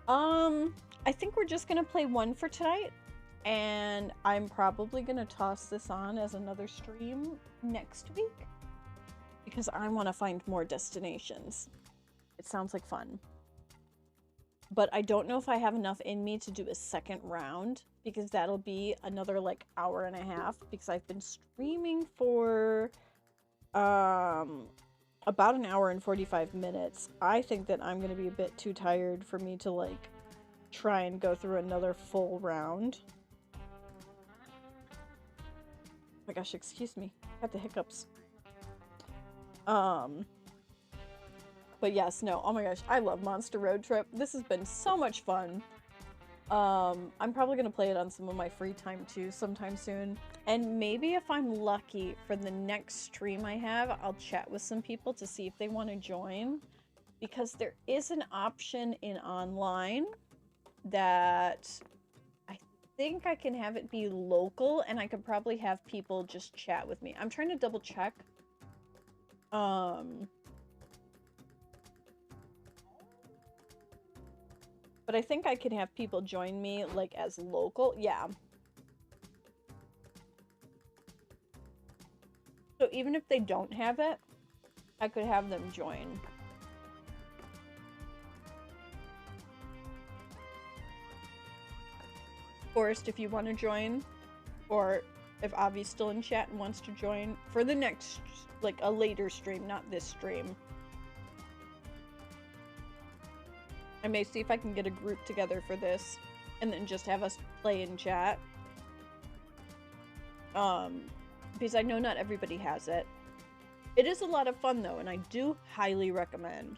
I think we're just gonna play one for tonight. And I'm probably gonna toss this on as another stream next week. Because I want to find more destinations. It sounds like fun. But I don't know if I have enough in me to do a second round. Because that'll be another like hour and a half. Because I've been streaming for about an hour and 45 minutes. I think that I'm going to be a bit too tired for me to like try and go through another full round. Oh my gosh, excuse me. I got the hiccups. But yes, no, oh my gosh, I love Monster Road Trip. This has been so much fun. I'm probably gonna play it on some of my free time too sometime soon. And maybe if I'm lucky for the next stream I have, I'll chat with some people to see if they want to join. Because there is an option in online that I think I can have it be local and I could probably have people just chat with me. I'm trying to double check. But I think I can have people join me, like, as local. Yeah. So even if they don't have it, I could have them join. Forrest, if you want to join, or if Avi's still in chat and wants to join for the next, like, a later stream, not this stream. I may see if I can get a group together for this, and then just have us play in chat. Because I know not everybody has it. It is a lot of fun, though, and I do highly recommend.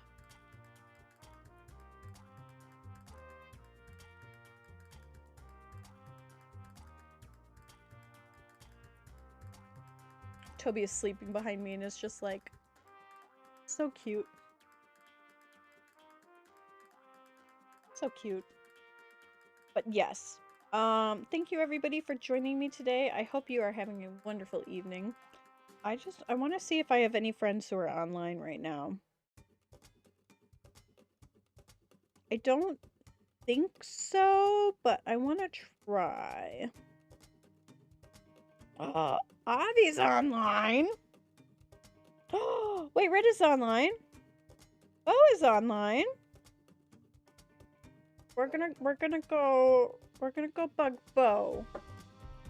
Toby is sleeping behind me and is just like, so cute. So cute. But yes. Thank you everybody for joining me today. I hope you are having a wonderful evening. I want to see if I have any friends who are online right now. I don't think so, but I want to try. Avi's online. Oh, wait, Red is online. Bo is online. We're gonna go bug Bo.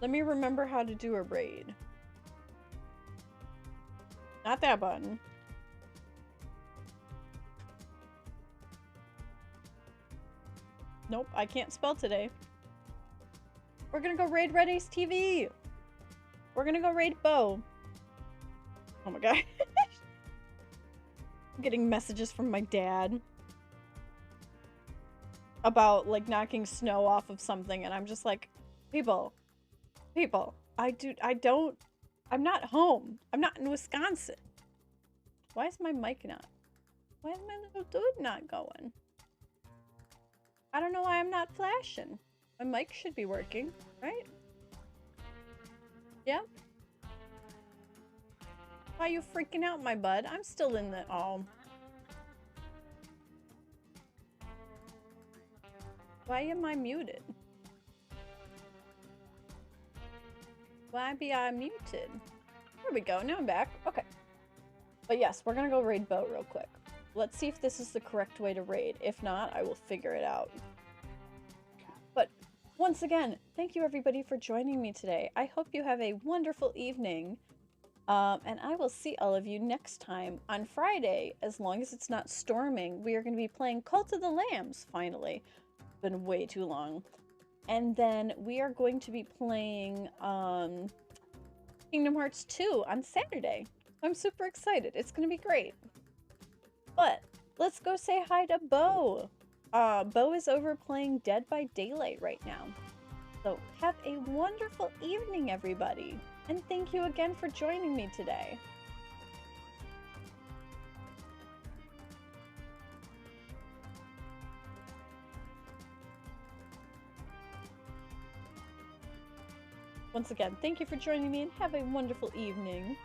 Let me remember how to do a raid. Not that button. Nope, I can't spell today. We're gonna go raid Red Ace TV. We're gonna go raid Bo. Oh my god. I'm getting messages from my dad about, like, knocking snow off of something, and I'm just like, people, I'm not home. I'm not in Wisconsin. Why is my mic not? Why is my little dude not going? I don't know why I'm not flashing. My mic should be working, right? Yeah? Why are you freaking out, my bud? I'm still in the... Oh. Why am I muted? Why be I muted? There we go. Now I'm back. Okay. But yes, we're gonna go raid Bo real quick. Let's see if this is the correct way to raid. If not, I will figure it out. But once again, thank you everybody for joining me today. I hope you have a wonderful evening. And I will see all of you next time on Friday. As long as it's not storming, we are going to be playing Cult of the Lambs, finally. It's been way too long. And then we are going to be playing Kingdom Hearts 2 on Saturday. I'm super excited. It's going to be great. But let's go say hi to Bo. Bo is over playing Dead by Daylight right now. So have a wonderful evening, everybody. And thank you again for joining me today. Once again, thank you for joining me and have a wonderful evening.